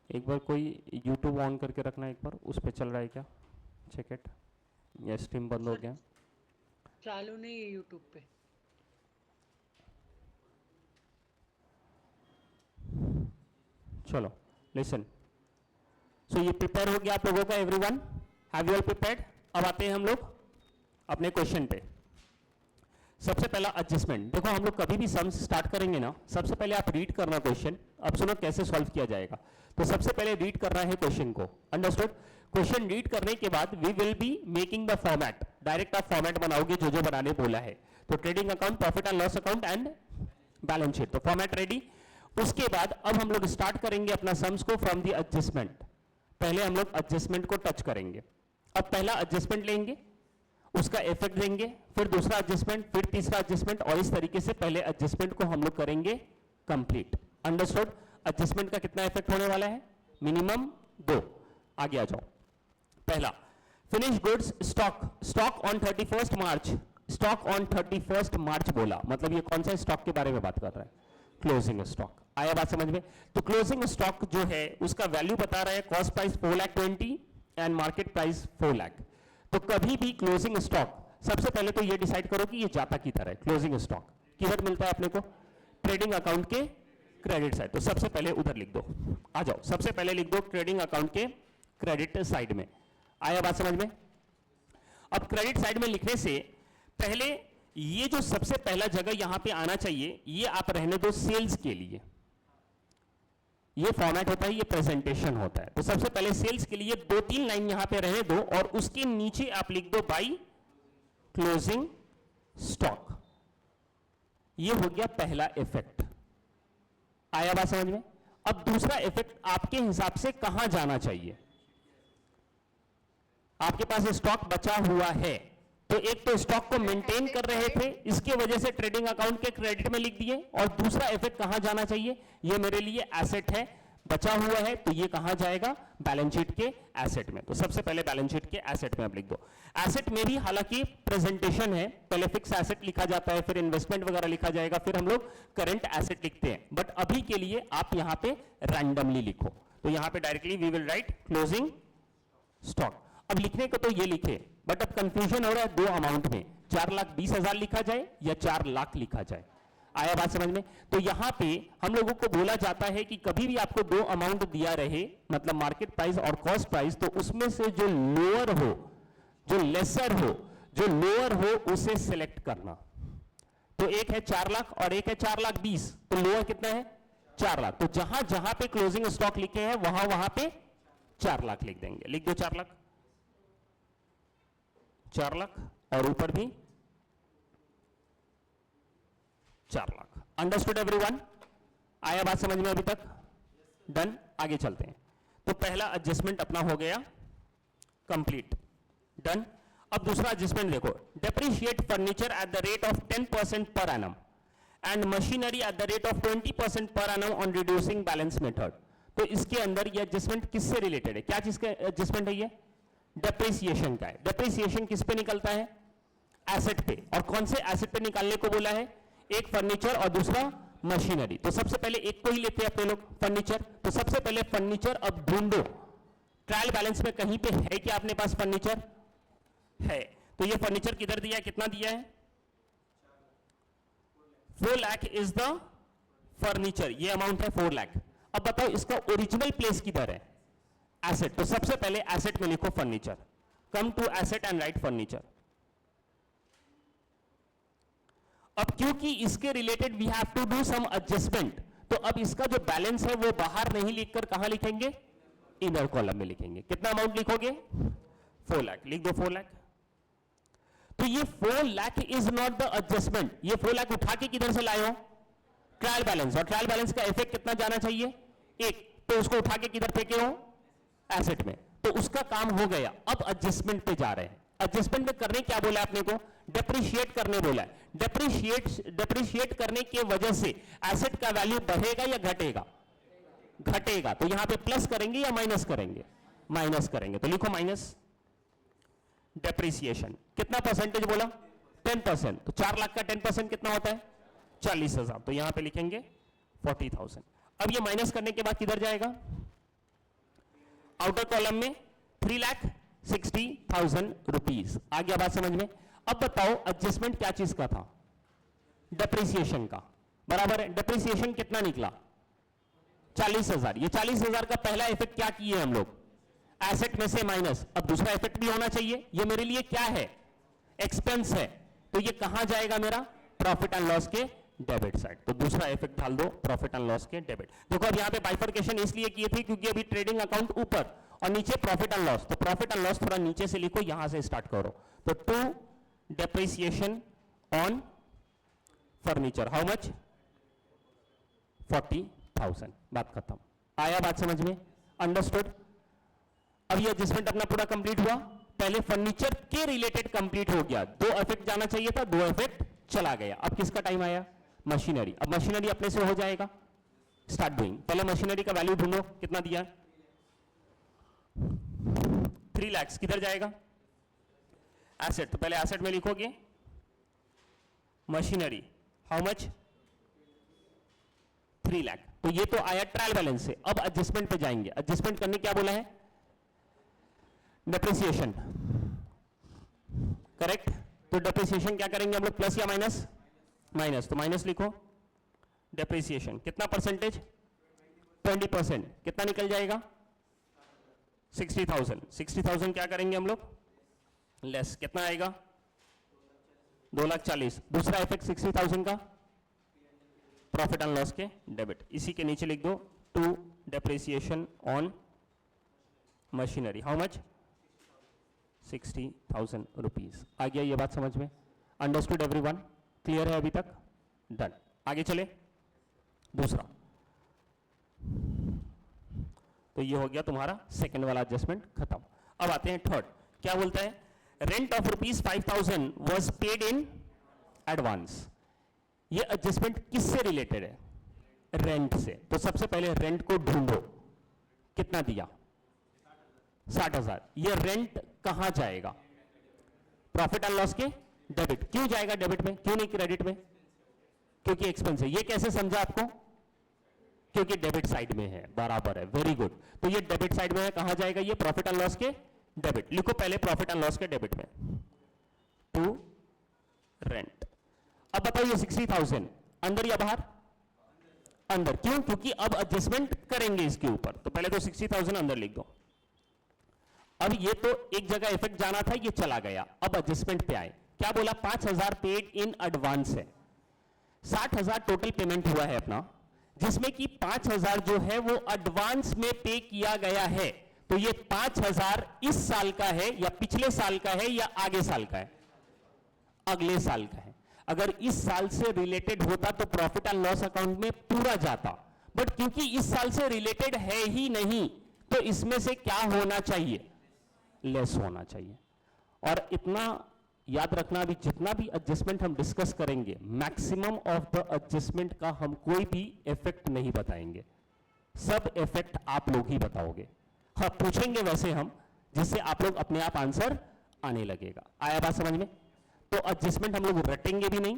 एक बार कोई YouTube ऑन करके रखना, एक बार उस पे चल रहा है क्या, चेक इट। या स्ट्रीम बंद हो गया? चालू नहीं है यूट्यूब पे। चलो लिसन। सो ये प्रिपेयर हो गया आप लोगों का everyone? Have you all prepared? अब आते हैं हम लोग अपने क्वेश्चन पे। सबसे पहला एडजस्टमेंट, देखो हम लोग कभी भी सम्स स्टार्ट करेंगे ना, सबसे पहले आप रीड करना क्वेश्चन। अब सुनो कैसे सॉल्व किया जाएगा। तो सबसे पहले रीड करना है क्वेश्चन को, अंडरस्टूड। क्वेश्चन रीड करने के बाद we will be making the format, direct आप फॉर्मेट बनाओगे जो जो बनाने बोला है। तो trading account, profit and loss account and balance sheet, तो फॉर्मेट रेडी। उसके बाद अब हम लोग स्टार्ट करेंगे अपना सम्स को फ्रॉम द एडजस्टमेंट। पहले हम लोग एडजस्टमेंट को टच करेंगे। अब पहला एडजस्टमेंट लेंगे, उसका इफेक्ट देंगे, फिर दूसरा एडजस्टमेंट, फिर तीसरा एडजस्टमेंट, और इस तरीके से पहले एडजस्टमेंट को हम लोग करेंगे कंप्लीट। अंडरस्टूड। एडजस्टमेंट का कितना इफेक्ट होने वाला है? मिनिमम 2। आगे आ जाओ। पहला, finish goods stock, stock on 31 March, stock on 31 मार्च बोला, मतलब ये कौन सा स्टॉक के बारे में बात कर रहा है? Closing stock. आया बात समझ में? तो क्लोजिंग स्टॉक जो है उसका वैल्यू बता रहा है, cost price 4,20,000 and market price 4 lakh. तो कभी भी क्लोजिंग स्टॉक, सबसे पहले तो ये डिसाइड करो कि ये जाता किधर है। क्लोजिंग स्टॉक किधर मिलता है अपने को? ट्रेडिंग अकाउंट के क्रेडिट साइड। तो सबसे पहले उधर लिख दो। आ जाओ, सबसे पहले लिख दो ट्रेडिंग अकाउंट के क्रेडिट साइड में। आया बात समझ में? अब क्रेडिट साइड में लिखने से पहले ये जो सबसे पहला जगह यहां पे आना चाहिए, ये आप रहने दो सेल्स के लिए। ये फॉर्मेट होता है, ये प्रेजेंटेशन होता है। तो सबसे पहले सेल्स के लिए 2-3 लाइन यहां पे रहने दो, और उसके नीचे आप लिख दो बाई क्लोजिंग स्टॉक। ये हो गया पहला इफेक्ट। आया बात समझ में? अब दूसरा इफेक्ट आपके हिसाब से कहां जाना चाहिए? आपके पास स्टॉक बचा हुआ है, तो एक तो स्टॉक को मेंटेन कर रहे थे, इसके वजह से ट्रेडिंग अकाउंट के क्रेडिट में लिख दिए। और दूसरा इफेक्ट कहां जाना चाहिए? ये मेरे लिए एसेट है, बचा हुआ है, तो ये कहां जाएगा? बैलेंस शीट के एसेट में। तो सबसे पहले बैलेंस शीट के एसेट में आप लिख दो। एसेट में भी हालांकि प्रेजेंटेशन है, पहले फिक्स एसेट लिखा जाता है, फिर इन्वेस्टमेंट वगैरह लिखा जाएगा, फिर हम लोग करंट एसेट लिखते हैं। बट अभी के लिए आप यहां पे रैंडमली लिखो। तो यहां पे directly we will write closing stock. अब लिखने को तो ये लिखे, बट अब कंफ्यूजन हो रहा है 2 अमाउंट में, 4,20,000 लिखा जाए या 4 लाख लिखा जाए। आया बात समझ में? तो यहां पे हम लोगों को बोला जाता है कि कभी भी आपको 2 अमाउंट दिया रहे, मतलब मार्केट प्राइस और कॉस्ट प्राइस, तो उसमें से जो लोअर हो, जो लेसर हो, जो लोअर हो, उसे सिलेक्ट करना। तो एक है 4 लाख और एक है 4,20,000, तो लोअर कितना है? 4 लाख। तो जहां जहां पे क्लोजिंग स्टॉक लिखे हैं वहां वहां पे 4 लाख लिख देंगे। लिख दो 4 लाख, 4 लाख, और ऊपर भी 4 लाख। Understood everyone? आया बात समझ में अभी तक? डन। आगे चलते हैं। तो पहला एडजस्टमेंट अपना हो गया कंप्लीट, डन। अब दूसरा एडजस्टमेंट देखो, depreciate furniture at the rate of 10% per annum and machinery at the rate of 20% per annum on reducing balance method. तो इसके अंदर ये एडजस्टमेंट किससे रिलेटेड है? क्या चीज का एडजस्टमेंट है ये? डेप्रिसिएशन का है। डेप्रिसिएशन किस पे निकलता है? एसेट पे। और कौन से एसेट पे निकालने को बोला है? एक फर्नीचर और दूसरा मशीनरी। तो सबसे पहले एक को ही लेते हैं अपने लोग, फर्नीचर। तो सबसे पहले फर्नीचर अब ढूंढो, ट्रायल बैलेंस में कहीं पे है क्या अपने पास फर्नीचर? है। तो ये फर्नीचर किधर दिया है, कितना दिया है? 4 लाख इज द फर्नीचर, ये अमाउंट है 4 लाख। अब बताओ इसका ओरिजिनल प्लेस किधर है? एसेट। तो सबसे पहले एसेट में लिखो furniture. Come to asset and write furniture. अब क्योंकि इसके रिलेटेड we have to do some adjustment, तो अब इसका जो बैलेंस है वो बाहर नहीं लिखकर कहां लिखेंगे? इनर कॉलम में लिखेंगे। कितना अमाउंट लिखोगे? 4 लाख। लिख दो 4 लाख। तो ये 4 lakh is not the adjustment. ये 4 लाख उठा के किधर से लाए हो? Trial balance. और ट्रायल बैलेंस का इफेक्ट कितना जाना चाहिए? 1। तो उसको उठा के किधर फेंके हो? एसेट में। तो उसका काम हो गया। अब एडजस्टमेंट पे जा रहे हैं। एडजस्टमेंट में करने क्या बोला आपने को? डेप्रिशिएट करने बोला है। डेप्रिशिएट करने की वजह से एसेट का वैल्यू बढ़ेगा या घटेगा? घटेगा। तो यहां पे प्लस करेंगे या माइनस करेंगे? माइनस करेंगे। तो लिखो माइनस डेप्रिसिएशन। कितना परसेंटेज बोला? 10%। तो 4 लाख का 10% कितना होता है? 40,000। तो यहां पे लिखेंगे 40,000। अब ये माइनस करने के बाद किधर जाएगा? आउटर कॉलम में 3,60,000 रुपीज। आ गया बात समझ में? अब बताओ एडजस्टमेंट क्या चीज का था? डेप्रिसिएशन का, बराबर है। डेप्रिसिएशन कितना निकला? 40,000। ये 40,000 का पहला इफेक्ट क्या किए हम लोग? एसेट में से माइनस। अब दूसरा इफेक्ट भी होना चाहिए। ये मेरे लिए क्या है? एक्सपेंस है। तो ये कहां जाएगा मेरा? प्रॉफिट एंड लॉस के डेबिट साइड। तो दूसरा इफेक्ट डाल दो, प्रॉफिट एंड लॉस के डेबिट। देखो अब यहां पे बाइफर्केशन इसलिए किए थे क्योंकि अभी ट्रेडिंग अकाउंट ऊपर और नीचे प्रॉफिट एंड लॉस, तो प्रॉफिट एंड लॉस थोड़ा नीचे से लिखो, यहां से स्टार्ट करो। तो to depreciation on furniture, how much? 40,000। बात खत्म। आया बात समझ में? अंडरस्टूड? अब ये एडजस्टमेंट अपना पूरा कंप्लीट हुआ। पहले फर्नीचर के रिलेटेड कंप्लीट हो गया, दो इफेक्ट जाना चाहिए था, दो इफेक्ट चला गया। अब किसका टाइम आया? मशीनरी। अब मशीनरी अपने से हो जाएगा। Start doing. पहले मशीनरी का वैल्यू ढूंढो, कितना दिया? 3 लाख। किधर जाएगा? एसेट। तो पहले एसेट में लिखोगे मशीनरी, हाउ मच? 3 लाख। तो ये तो आया ट्रायल बैलेंस से। अब एडजस्टमेंट पे जाएंगे। एडजस्टमेंट करने क्या बोला है? Depreciation, correct? तो डेप्रिसिएशन क्या करेंगे हम लोग? प्लस या माइनस? माइनस। तो माइनस लिखो। डेप्रिसिएशन कितना परसेंटेज? 20%। कितना निकल जाएगा? 60,000। 60,000 क्या करेंगे हम लोग? लेस। कितना आएगा? 2,40,000। दूसरा इफेक्ट 60,000 का प्रॉफिट एंड लॉस के डेबिट। इसी के नीचे लिख दो to depreciation on machinery, how much? 60,000 rupees. आ गया ये बात समझ में? Understood everyone? क्लियर है अभी तक? डन। आगे चले। दूसरा, तो ये हो गया तुम्हारा सेकंड वाला एडजस्टमेंट खत्म। अब आते हैं थर्ड। क्या बोलता है? Rent of ₹5,000 was paid in advance. ये एडजस्टमेंट किससे रिलेटेड है? रेंट से। तो सबसे पहले रेंट को ढूंढो, कितना दिया? 60,000। ये रेंट कहां जाएगा? प्रॉफिट एंड लॉस के डेबिट। क्यों जाएगा डेबिट में, क्यों नहीं क्रेडिट में? क्योंकि एक्सपेंस है। ये कैसे समझा आपको? क्योंकि डेबिट साइड में है, बराबर है, वेरी गुड। तो ये डेबिट साइड में है, कहां जाएगा ये? प्रॉफिट एंड लॉस के डेबिट। लिखो पहले प्रॉफिट एंड लॉस के डेबिट में टू रेंट। अब बताओ ये 60,000 अंदर या बाहर? अंदर। क्यों? क्योंकि अब एडजस्टमेंट करेंगे इसके ऊपर, तो पहले तो 60,000 अंदर लिख दो। अब ये तो एक जगह इफेक्ट जाना था, ये चला गया। अब एडजस्टमेंट पे आए। क्या बोला? 5,000 पेड इन एडवांस है। 60,000 टोटल पेमेंट हुआ है अपना, जिसमें कि 5,000 जो है वो एडवांस में पे किया गया है। तो ये 5,000 इस साल का है या पिछले साल का है या आगे साल का है? अगले साल का है। अगर इस साल से रिलेटेड होता तो प्रॉफिट एंड लॉस अकाउंट में पूरा जाता, बट क्योंकि इस साल से रिलेटेड है ही नहीं, तो इसमें से क्या होना चाहिए? लेस होना चाहिए। और इतना याद रखना, अभी जितना भी एडजस्टमेंट हम डिस्कस करेंगे, मैक्सिमम ऑफ द एडजस्टमेंट का हम कोई भी इफेक्ट नहीं बताएंगे, सब इफेक्ट आप लोग ही बताओगे। हाँ, पूछेंगे वैसे हम, जिससे आप लोग अपने आप आंसर आने लगेगा। आया बात समझ में? तो एडजस्टमेंट हम लोग रटेंगे भी नहीं,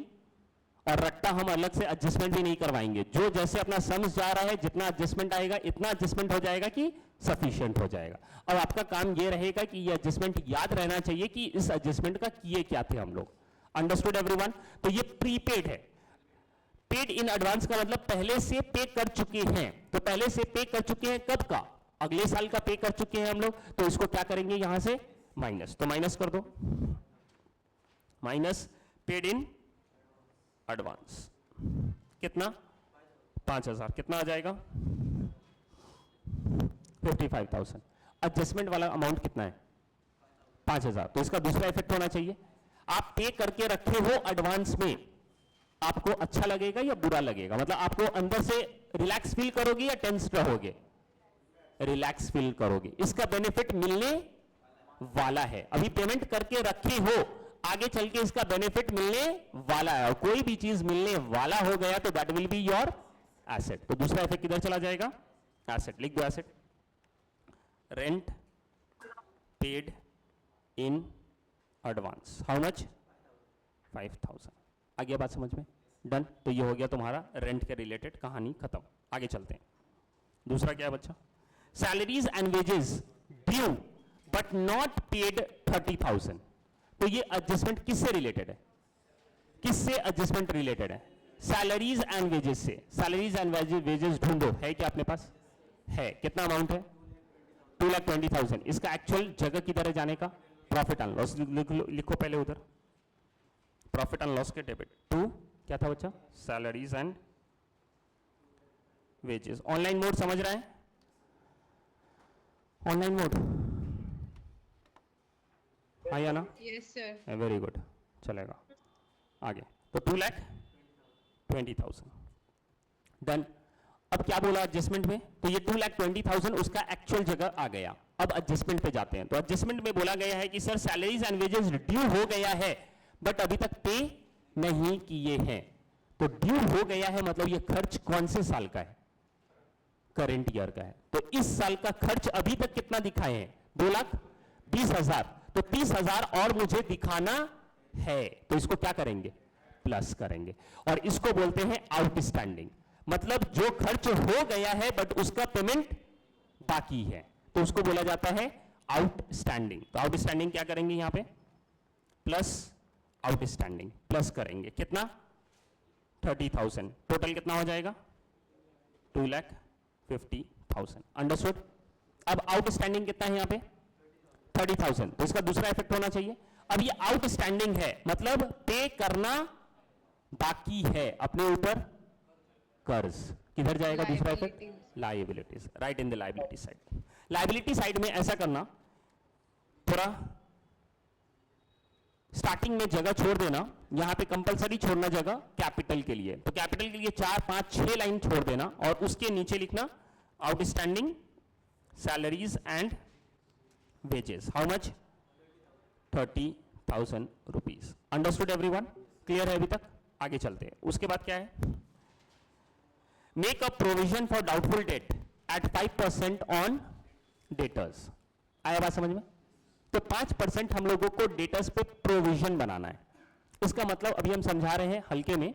और रट्टा हम अलग से एडजस्टमेंट भी नहीं करवाएंगे। जो जैसे अपना सम्स जा रहा है, जितना एडजस्टमेंट आएगा इतना एडजस्टमेंट हो जाएगा कि सफिशिएंट हो जाएगा। अब आपका काम ये रहेगा कि ये एडजस्टमेंट याद रहना चाहिए कि इस एडजस्टमेंट का किए क्या थे हम लोग। Understood everyone? तो ये प्रीपेड है। पेड इन एडवांस का मतलब पहले से पे कर चुके हैं। तो पहले से पे कर चुके हैं कब का? अगले साल का पे कर चुके हैं हम लोग। तो इसको क्या करेंगे? यहां से माइनस। तो माइनस कर दो, माइनस पेड इन एडवांस। कितना? 5,000। कितना आ जाएगा? 55,000। एडजस्टमेंट वाला अमाउंट कितना है? 5,000। तो इसका दूसरा इफेक्ट होना चाहिए, आप पे करके रखे हो एडवांस में, आपको अच्छा लगेगा या बुरा लगेगा? मतलब आपको अंदर से रिलैक्स फील करोगे या टेंस्ड रहोगे? रिलैक्स फील करोगे। इसका बेनिफिट मिलने वाला है। अभी पेमेंट करके रखे हो, आगे चल के इसका बेनिफिट मिलने वाला है। और कोई भी चीज मिलने वाला हो गया तो that will be your asset. तो दूसरा इफेक्ट किधर चला जाएगा? एसेट। लिख दो asset. Rent paid in advance, how much? 5,000। आ गया बात समझ में? डन। तो ये हो गया तुम्हारा रेंट के रिलेटेड कहानी खत्म। आगे चलते हैं। दूसरा क्या है बच्चा? Salaries and wages due but not paid 30,000। तो ये एडजस्टमेंट किससे रिलेटेड है? किससे एडजस्टमेंट रिलेटेड है? सैलरीज एंड वेजेस से। सैलरीज एंड वेजेस ढूंढो, है क्या अपने पास? है। कितना अमाउंट है? 2,20,000। इसका एक्चुअल जगह किधर है जाने का? Profit and loss. लिखो पहले उधर प्रॉफिट एंड लॉस के डेबिट टू क्या था बच्चा, salaries and wages. Online mode समझ रहा है, ऑनलाइन मोड आया ना, यस सर। वेरी गुड, चलेगा आगे। तो 2,20,000 डन। अब क्या बोला एडजस्टमेंट में, तो ये 2,20,000 उसका एक्चुअल जगह आ गया। अब एडजस्टमेंट पे जाते हैं, तो एडजस्टमेंट में बोला गया है कि sir salaries and wages due हो गया है बट अभी तक पे नहीं किए हैं। तो ड्यू हो गया है मतलब ये खर्च कौन से साल का है, करंट ईयर का है। तो इस साल का खर्च अभी तक कितना दिखाए हैं, 2,20,000। तो 30,000 और मुझे दिखाना है, तो इसको क्या करेंगे, प्लस करेंगे। और इसको बोलते हैं आउटस्टैंडिंग, मतलब जो खर्च हो गया है बट उसका पेमेंट बाकी है, तो उसको बोला जाता है आउटस्टैंडिंग। तो आउटस्टैंडिंग क्या करेंगे यहां पे, प्लस आउटस्टैंडिंग, प्लस करेंगे कितना, 30,000। टोटल कितना हो जाएगा, 2,50,000। अंडरस्टूड। अब आउटस्टैंडिंग कितना है यहां पे, 30,000। तो इसका दूसरा इफेक्ट होना चाहिए। अब ये आउटस्टैंडिंग है मतलब पे करना बाकी है अपने ऊपर कर्ज। किधर जाएगा दूसरा effect, liabilities, right in the liability side. Liability side में ऐसा करना, थोड़ा स्टार्टिंग में जगह छोड़ देना, यहां पे कंपलसरी छोड़ना जगह कैपिटल के लिए। तो कैपिटल के लिए 4, 5, 6 लाइन छोड़ देना और उसके नीचे लिखना outstanding salaries and wages, how much, 30,000 rupees. Understood everyone, clear है अभी तक, आगे चलते हैं। उसके बाद क्या है, make a provision for doubtful debt at 5% on debtors. आया बात समझ में, तो 5% हम लोगों को डेटर्स पे प्रोविजन बनाना है। इसका मतलब अभी हम समझा रहे हैं हल्के में,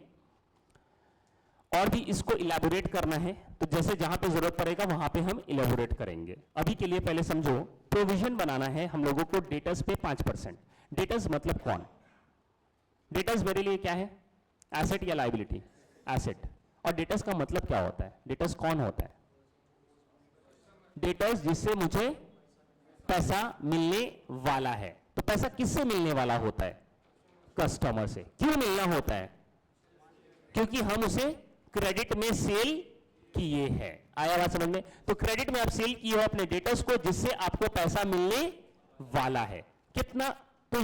और भी इसको इलेबोरेट करना है, तो जैसे जहां पे जरूरत पड़ेगा वहां पे हम इलेबोरेट करेंगे। अभी के लिए पहले समझो, प्रोविजन बनाना है हम लोगों को डेटर्स पे 5%। डेटर्स मतलब कौन, डेटर्स मेरे लिए क्या है, एसेट या लायबिलिटी, एसेट। और डेटर्स का मतलब क्या होता है, डेटर्स कौन होता है, डेटर्स जिससे मुझे पैसा मिलने वाला है। तो पैसा किससे मिलने वाला होता है, कस्टमर से। क्यों मिलना होता है, क्योंकि हम उसे क्रेडिट में सेल किए हैं। आया बात समझ में, तो क्रेडिट में आप सेल किए हो अपने डेटर्स को, जिससे आपको पैसा मिलने वाला है। कितना, तो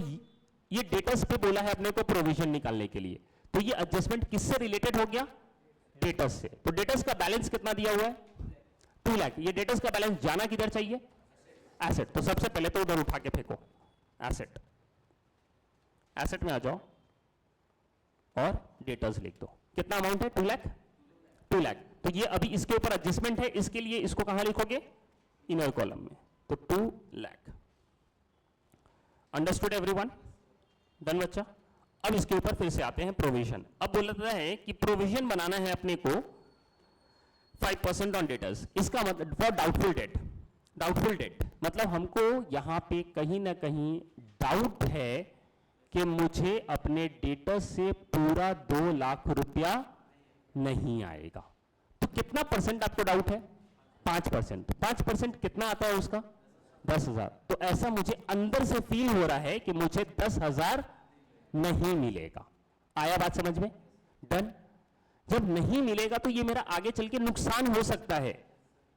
ये डेटर्स पे बोला है अपने को प्रोविजन निकालने के लिए। तो ये एडजस्टमेंट किससे रिलेटेड हो गया, डेटर्स से। तो डेटर्स का बैलेंस कितना दिया हुआ है, 2 लाख। ये डेटर्स का बैलेंस जाना किधर चाहिए, एसेट। तो सबसे पहले तो उधर उठा के फेंको, एसेट, एसेट में आ जाओ और डेटर्स लिख दो। कितना अमाउंट है, 2 लाख, 2 लाख। तो ये अभी इसके ऊपर एडजस्टमेंट है, इसके लिए इसको कहां लिखोगे, इनर कॉलम में। तो 2 लाख। अंडरस्टूड एवरीवन, डन बच्चा। अब इसके ऊपर फिर से आते हैं प्रोविजन। अब बोलता है कि प्रोविजन बनाना है अपने को 5% ऑन डेटर्स। इसका मतलब for doubtful date, doubtful debt मतलब हमको यहां पे कहीं ना कहीं डाउट है कि मुझे अपने डेटर्स से पूरा 2 लाख रुपया नहीं आएगा। तो कितना परसेंट आपको डाउट है, 5%। 5% कितना आता है उसका, 10,000। तो ऐसा मुझे अंदर से फील हो रहा है कि मुझे 10,000 नहीं मिलेगा। आया बात समझ में, डन। जब नहीं मिलेगा तो ये मेरा आगे चल के नुकसान हो सकता है।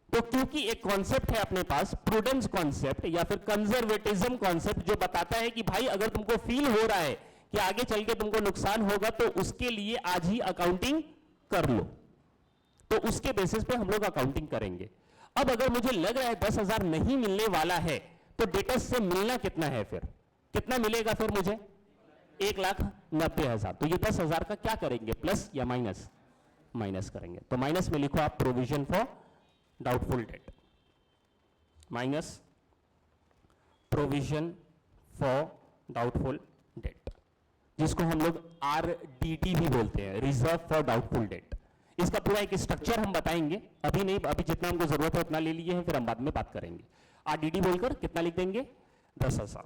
तो क्योंकि एक कॉन्सेप्ट है अपने पास, प्रूडेंस कॉन्सेप्ट या फिर कंजर्वेटिज्म कॉन्सेप्ट, जो बताता है कि भाई अगर तुमको फील हो रहा है कि आगे चल के तुमको नुकसान होगा तो उसके लिए आज ही अकाउंटिंग कर लो। तो उसके बेसिस पे हम लोग अकाउंटिंग करेंगे। अब अगर मुझे लग रहा है 10,000 नहीं मिलने वाला है, तो डेटर्स से मिलना कितना है, फिर कितना मिलेगा, फिर मुझे 1,90,000। तो ये 10,000 का क्या करेंगे, प्लस या माइनस, माइनस करेंगे। तो माइनस में लिखो आप provision for doubtful date, minus provision for doubtful date, जिसको हम लोग RDD भी बोलते हैं, रिजर्व फॉर डाउटफुल डेट। इसका पूरा एक स्ट्रक्चर हम बताएंगे, अभी नहीं, अभी जितना हमको जरूरत है उतना ले लिए हैं, फिर हम बाद में बात करेंगे। RDD बोलकर कितना लिख देंगे, 10,000।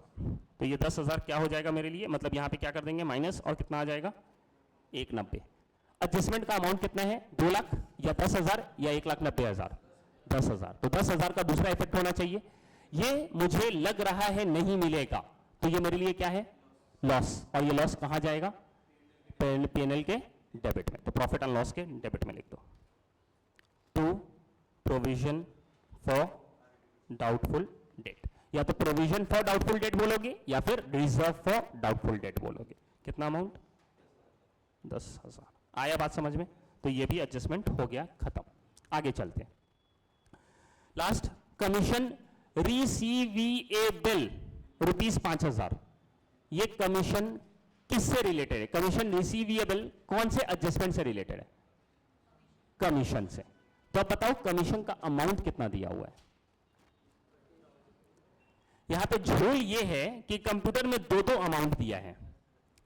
तो ये 10,000 क्या हो जाएगा मेरे लिए, मतलब यहां पे क्या कर देंगे माइनस, और कितना आ जाएगा 1,90,000। एडजस्टमेंट का अमाउंट कितना है, 2 लाख या 10,000 या 1,90,000, 10,000। तो 10,000 का दूसरा इफेक्ट होना चाहिए, ये मुझे लग रहा है नहीं मिलेगा, तो ये मेरे लिए क्या है, लॉस। और ये लॉस कहां जाएगा, P&L के डेबिट में, तो प्रॉफिट एंड लॉस के डेबिट में लिख दो। 2 प्रोविजन फॉर डाउटफुल डेट, या तो प्रोविजन फॉर डाउटफुल डेट बोलोगे या फिर रिजर्व फॉर डाउटफुल डेट बोलोगे। कितना अमाउंट? 10,000। आया बात समझ में? तो ये भी एडजस्टमेंट हो गया, खत्म। आगे चलते हैं। Last, commission receivable ₹5,000। ये कमीशन किससे रिलेटेड है? कमीशन रिसीवेबल कौन से एडजस्टमेंट से रिलेटेड है? कमीशन से। तो अब बताओ कमीशन का अमाउंट कितना दिया हुआ है? यहां पे झोल ये है कि कंप्यूटर में दो अमाउंट दिया है,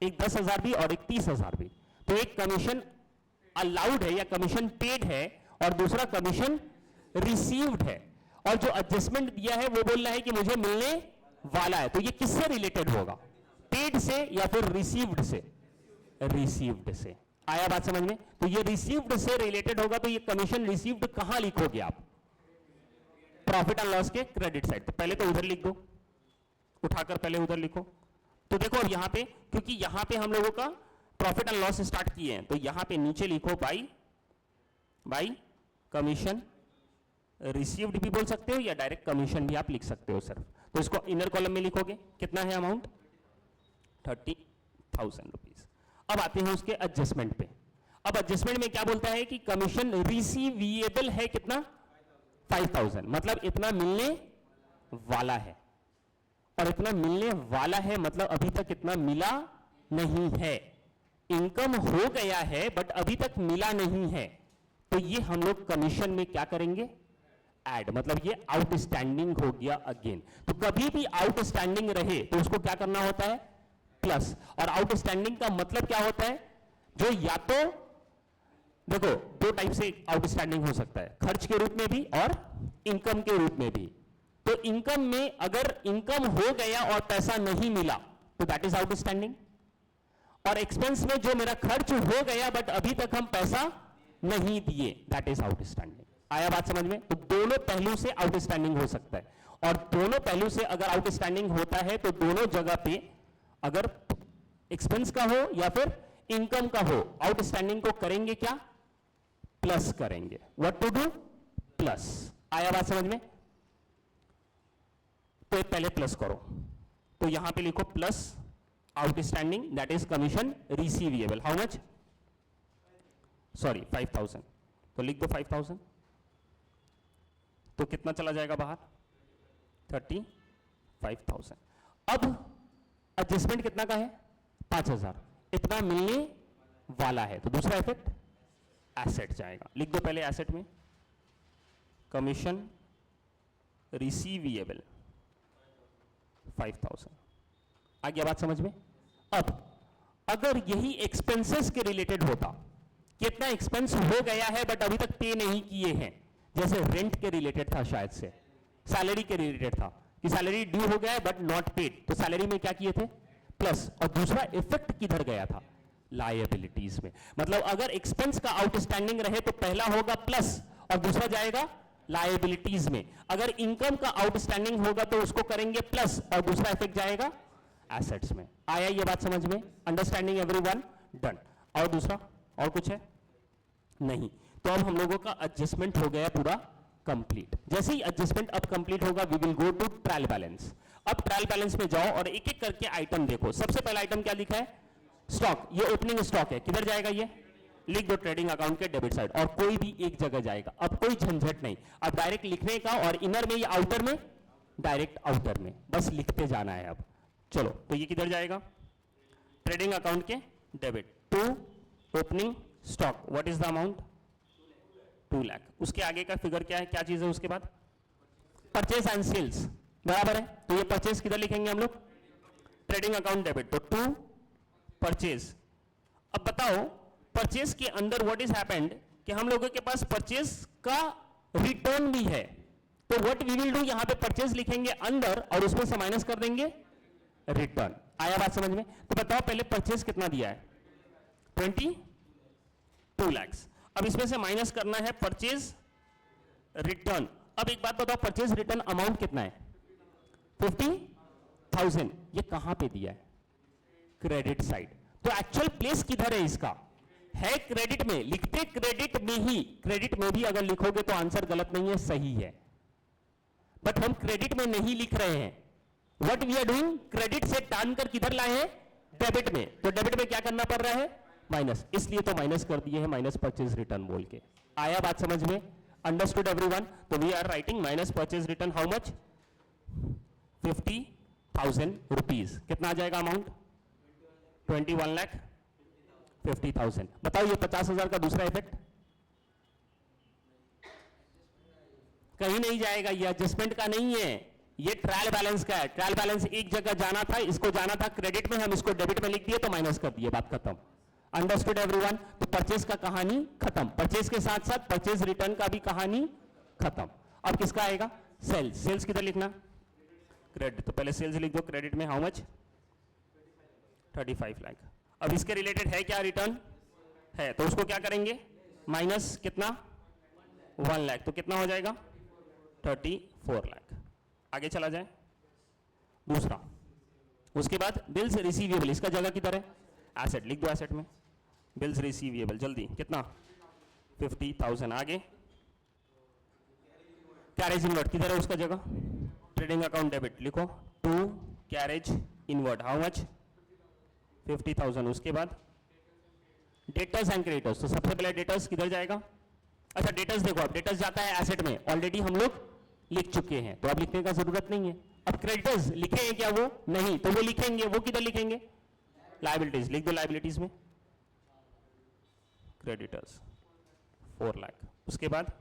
एक 10,000 भी और एक 30,000 भी। तो एक कमीशन अलाउड है या कमीशन पेड है और दूसरा कमीशन रिसीव्ड है, और जो एडजस्टमेंट दिया है वो बोल रहा है कि मुझे मिलने वाला है। तो ये किससे रिलेटेड होगा? पेड से या फिर रिसीव्ड से? रिसीव्ड से। आया बात समझ में? तो ये रिसीव्ड से रिलेटेड होगा, तो ये कमीशन रिसीव्ड कहां लिखोगे आप? प्रॉफिट एंड लॉस के क्रेडिट साइड। तो पहले तो उधर लिख दो, उठाकर पहले उधर लिखो। तो देखो अब यहां पे, क्योंकि यहां पे हम लोगों का प्रॉफिट एंड लॉस स्टार्ट किए हैं, तो यहां पे नीचे लिखो बाई कमीशन रिसीव्ड भी बोल सकते हो या डायरेक्ट कमीशन भी आप लिख सकते हो सिर्फ। तो इसको इनर कॉलम में लिखोगे। कितना है अमाउंट? 30,000 रुपीज। अब आते हैं उसके एडजस्टमेंट पे। अब एडजस्टमेंट में क्या बोलता है कि कमीशन रिसीवेबल है कितना? 5,000। मतलब इतना मिलने वाला है, और इतना मिलने वाला है मतलब अभी तक इतना मिला नहीं है। इनकम हो गया है बट अभी तक मिला नहीं है, तो ये हम लोग कमीशन में क्या करेंगे? ऐड। मतलब ये आउटस्टैंडिंग हो गया अगेन। तो कभी भी आउटस्टैंडिंग रहे तो उसको क्या करना होता है? प्लस। और आउटस्टैंडिंग का मतलब क्या होता है? जो या तो देखो दो टाइप से आउटस्टैंडिंग हो सकता है, खर्च के रूप में भी और इनकम के रूप में भी। तो इनकम में अगर इनकम हो गया और पैसा नहीं मिला तो दैट इज आउटस्टैंडिंग, और एक्सपेंस में जो मेरा खर्च हो गया बट अभी तक हम पैसा नहीं दिए, दैट इज आउटस्टैंडिंग। आया बात समझ में? तो दोनों पहलू से आउटस्टैंडिंग हो सकता है, और दोनों पहलू से अगर आउटस्टैंडिंग होता है तो दोनों जगह पे अगर एक्सपेंस का हो या फिर इनकम का हो, आउटस्टैंडिंग को करेंगे क्या? प्लस करेंगे। What to do? प्लस। आया बात समझ में? तो पहले प्लस करो, तो यहां पे लिखो plus outstanding, that is commission receivable. How much? Sorry 5,000। तो लिख दो 5,000। तो कितना चला जाएगा बाहर? 35,000। अब एडजस्टमेंट कितना का है? 5,000। इतना मिलने वाला है, तो दूसरा इफेक्ट एसेट जाएगा। लिख दो पहले एसेट में कमीशन रिसीवेबल 5,000। आ गया बात समझ में? अब अगर यही एक्सपेंसेस के रिलेटेड होता, कितना एक्सपेंस हो गया है बट अभी तक पे नहीं किए हैं, जैसे रेंट के रिलेटेड था शायद से, सैलरी के रिलेटेड था कि सैलरी ड्यू हो गया है बट नॉट पेड, तो सैलरी में क्या किए थे? प्लस। और दूसरा इफेक्ट किधर गया था? लायबिलिटीज में। मतलब अगर एक्सपेंस का आउटस्टैंडिंग रहे तो पहला होगा प्लस और दूसरा जाएगा लायबिलिटीज में। अगर इनकम का आउटस्टैंडिंग होगा तो उसको करेंगे प्लस और दूसरा इफेक्ट जाएगा एसेट्स में। आया ये बात समझ में? Understanding everyone? डन। और दूसरा और कुछ है? नहीं। तो अब हम लोगों का एडजस्टमेंट हो गया पूरा कंप्लीट। जैसे ही एडजस्टमेंट अब कंप्लीट होगा we will go to trial balance. अब ट्रायल बैलेंस में जाओ और एक एक करके आइटम देखो। सबसे पहला आइटम क्या लिखा है? स्टॉक। ये ओपनिंग स्टॉक है, किधर जाएगा? ये लिख दो ट्रेडिंग अकाउंट के डेबिट साइड, और कोई भी एक जगह जाएगा। अब कोई झंझट नहीं, अब डायरेक्ट लिखने का, और इनर में या आउटर में? डायरेक्ट आउटर में, बस लिखते जाना है। अब चलो, तो ये किधर जाएगा? ट्रेडिंग अकाउंट के debit to opening stock. What is the amount? 2 lakh. उसके आगे का फिगर क्या है? क्या चीज है उसके बाद? परचेज एंड सेल्स, बराबर है। तो ये परचेज किधर लिखेंगे हम लोग? ट्रेडिंग अकाउंट डेबिट, तो टू परचेज। अब बताओ परचेज के अंदर व्हाट इज हैपेंड कि हम लोगों के पास परचेज का रिटर्न भी है, तो व्हाट वी विल डू, यहां पे परचेज लिखेंगे अंदर और उसमें से माइनस कर देंगे रिटर्न। आया बात समझ में? तो बताओ पहले परचेज कितना दिया है? 22 लाख। अब इसमें से माइनस करना है परचेज रिटर्न। अब एक बात बताओ, परचेज रिटर्न अमाउंट कितना है? 50,000। ये कहां पे दिया है? Credit side. तो एक्चुअल प्लेस किधर है इसका? है क्रेडिट में, लिखते क्रेडिट में ही, क्रेडिट में भी अगर लिखोगे तो आंसर गलत नहीं है, सही है, बट हम क्रेडिट में नहीं लिख रहे हैं. What we are doing, credit से टान कर किधर लाए हैं? डेबिट में. तो डेबिट में क्या करना पड़ रहा है? माइनस. इसलिए तो माइनस कर दिए हैं, माइनस परचेज रिटर्न बोल के. आया बात समझ में? Understood everyone? तो we are writing minus purchase return how much? 50,000 rupees. कितना आ जाएगा अमाउंट? 21,50,000. बताओ ये 50,000 का दूसरा इफेक्ट कहीं नहीं जाएगा, ये एडजस्टमेंट का नहीं है, ये ट्रायल बैलेंस का है. ट्रायल बैलेंस एक जगह जाना था, इसको जाना था क्रेडिट में, हम इसको डेबिट में लिख दिए तो माइनस कर दिए, बात खत्म. Understood everyone? तो परचेज का कहानी खत्म. परचेज के साथ साथ परचेज रिटर्न का भी कहानी खत्म. अब किसका आएगा? सेल्स. सेल्स किधर लिखना? क्रेडिट. तो पहले सेल्स लिख दो. क्रेडिट में हाउ मच? 35 लाख. अब इसके रिलेटेड है क्या? रिटर्न है, तो उसको क्या करेंगे? माइनस कितना? 1 लाख. तो कितना हो जाएगा? 34 लाख. आगे चला जाए. दूसरा, उसके बाद बिल्स रिसीवेबल. इसका जगह किधर है? एसेट. लिख दो एसेट में. Bills receivable. जल्दी. कितना? 50,000. आगे कैरेज इनवर्ड. किधर है उसका जगह? Trading account debit. लिखो to carriage inward. How much? 50,000. उसके बाद डेटर्स एंड क्रेडिटर्स. तो सबसे पहले डेटर्स किधर जाएगा? अच्छा डेटर्स देखो, अब डेटर्स जाता है एसेट में, ऑलरेडी हम लोग लिख चुके हैं तो अब लिखने का जरूरत नहीं है. अब क्रेडिटर्स लिखे हैं क्या? वो नहीं, तो वो लिखेंगे. वो किधर लिखेंगे? लायबिलिटीज. लिख दो लायबिलिटीज में क्रेडिटर्स 4 लाख. उसके बाद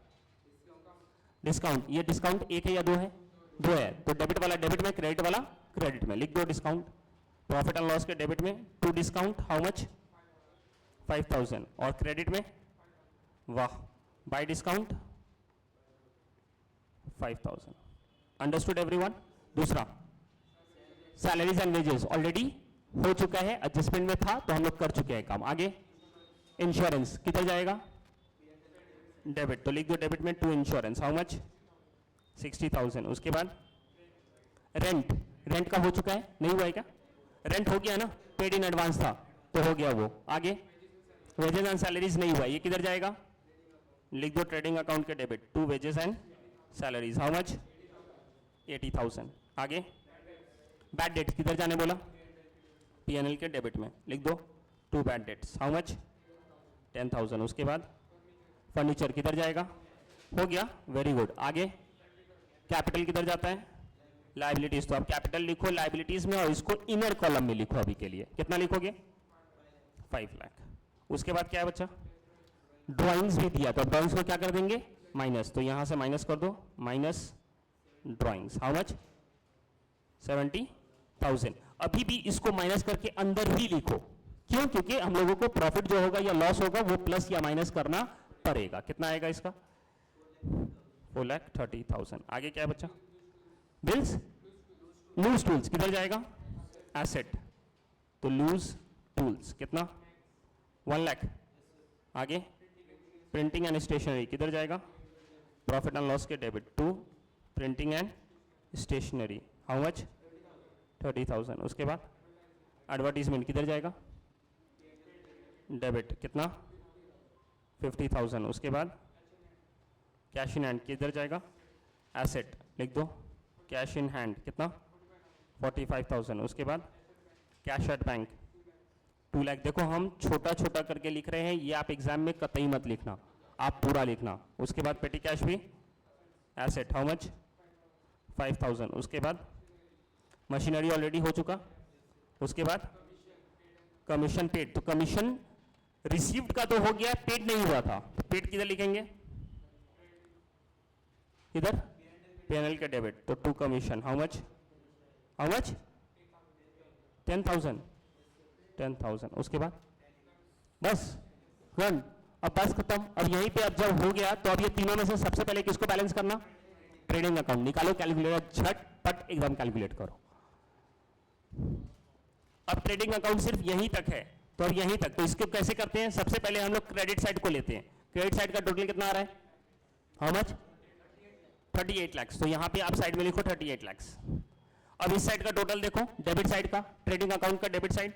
डिस्काउंट. ये डिस्काउंट एक है या दो है? दो है. तो डेबिट वाला डेबिट में, क्रेडिट वाला क्रेडिट में. लिख दो डिस्काउंट. प्रॉफिट एंड लॉस के डेबिट में टू डिस्काउंट हाउ मच? 5,000. और क्रेडिट में वाह बाय डिस्काउंट 5,000. Understood everyone? दूसरा सैलरीज एंड वेजेस ऑलरेडी हो चुका है, एडजस्टमेंट में था तो हम लोग कर चुके हैं काम. आगे इंश्योरेंस किधर जाएगा? डेबिट. तो लिख दो डेबिट में टू इंश्योरेंस हाउ मच? 60,000. उसके बाद रेंट. रेंट का हो चुका है? नहीं हुआ है क्या? रेंट हो गया ना, पेड इन एडवांस था तो हो गया वो. आगे वेजेस एंड सैलरीज नहीं हुआ, ये किधर जाएगा? लिख दो ट्रेडिंग अकाउंट के debit to wages and salaries how much? 80,000. आगे बैड डेट किधर जाने बोला? पीएनएल के डेबिट में. लिख दो to bad debts how much? 10,000. उसके बाद फर्नीचर किधर जाएगा? हो गया, वेरी गुड. आगे कैपिटल किधर जाता है? लायबिलिटीज. तो आप कैपिटल लिखो लायबिलिटीज में और इसको इनर कॉलम में लिखो. अभी के लिए कितना लिखोगे? 5 लाख. उसके बाद क्या है बच्चा? ड्राइंग्स भी दिया, तो ड्राइंग्स को क्या कर देंगे? माइनस. तो यहां से माइनस कर दो. Minus drawings how much? 70,000. अभी भी इसको माइनस करके अंदर ही लिखो. क्यों? क्योंकि हम लोगों को प्रॉफिट जो होगा या लॉस होगा वो प्लस या माइनस करना पड़ेगा. कितना आएगा इसका? 4,30,000. आगे क्या है बच्चा? बिल्स लूज टूल्स किधर जाएगा? एसेट. तो लूज टूल्स कितना? 1 लाख. आगे प्रिंटिंग एंड स्टेशनरी किधर जाएगा? प्रॉफिट एंड लॉस के debit to printing and stationery how much? 30,000. उसके बाद एडवर्टीजमेंट किधर जाएगा? डेबिट. कितना? 50,000. उसके बाद कैश इन हैंड किधर जाएगा? एसेट. लिख दो कैश इन हैंड कितना? 45,000. उसके बाद कैश एट बैंक 2 लाख. देखो हम छोटा छोटा करके लिख रहे हैं, ये आप एग्जाम में कतई मत लिखना, आप पूरा लिखना. उसके बाद पेटी कैश भी एसेट हाउ मच? 5,000. उसके बाद मशीनरी ऑलरेडी हो चुका. उसके बाद कमीशन पेड. तो कमीशन रिसीव्ड का तो हो गया, पेड नहीं हुआ था. पेड किधर लिखेंगे? इधर पीएनएल के डेबिट. तो to commission how much? How much? 10,000. 10,000. उसके बाद बस रन. अब बस खत्म. अब यहीं पे अब जब हो गया तो अब ये तीनों में से सबसे पहले किसको बैलेंस करना? Trading account. निकालो कैलकुलेटर, झटपट एकदम कैलकुलेट करो. अब ट्रेडिंग अकाउंट सिर्फ यहीं तक है तो अब यहीं तक. तो इसको कैसे करते हैं? सबसे पहले हम लोग क्रेडिट साइड को लेते हैं. क्रेडिट साइड का टोटल कितना आ रहा है? How much? 38 लाख. तो यहां पे आप साइड में लिखो 38 लाख. अब इस साइड का टोटल देखो, डेबिट साइड का, ट्रेडिंग अकाउंट का debit side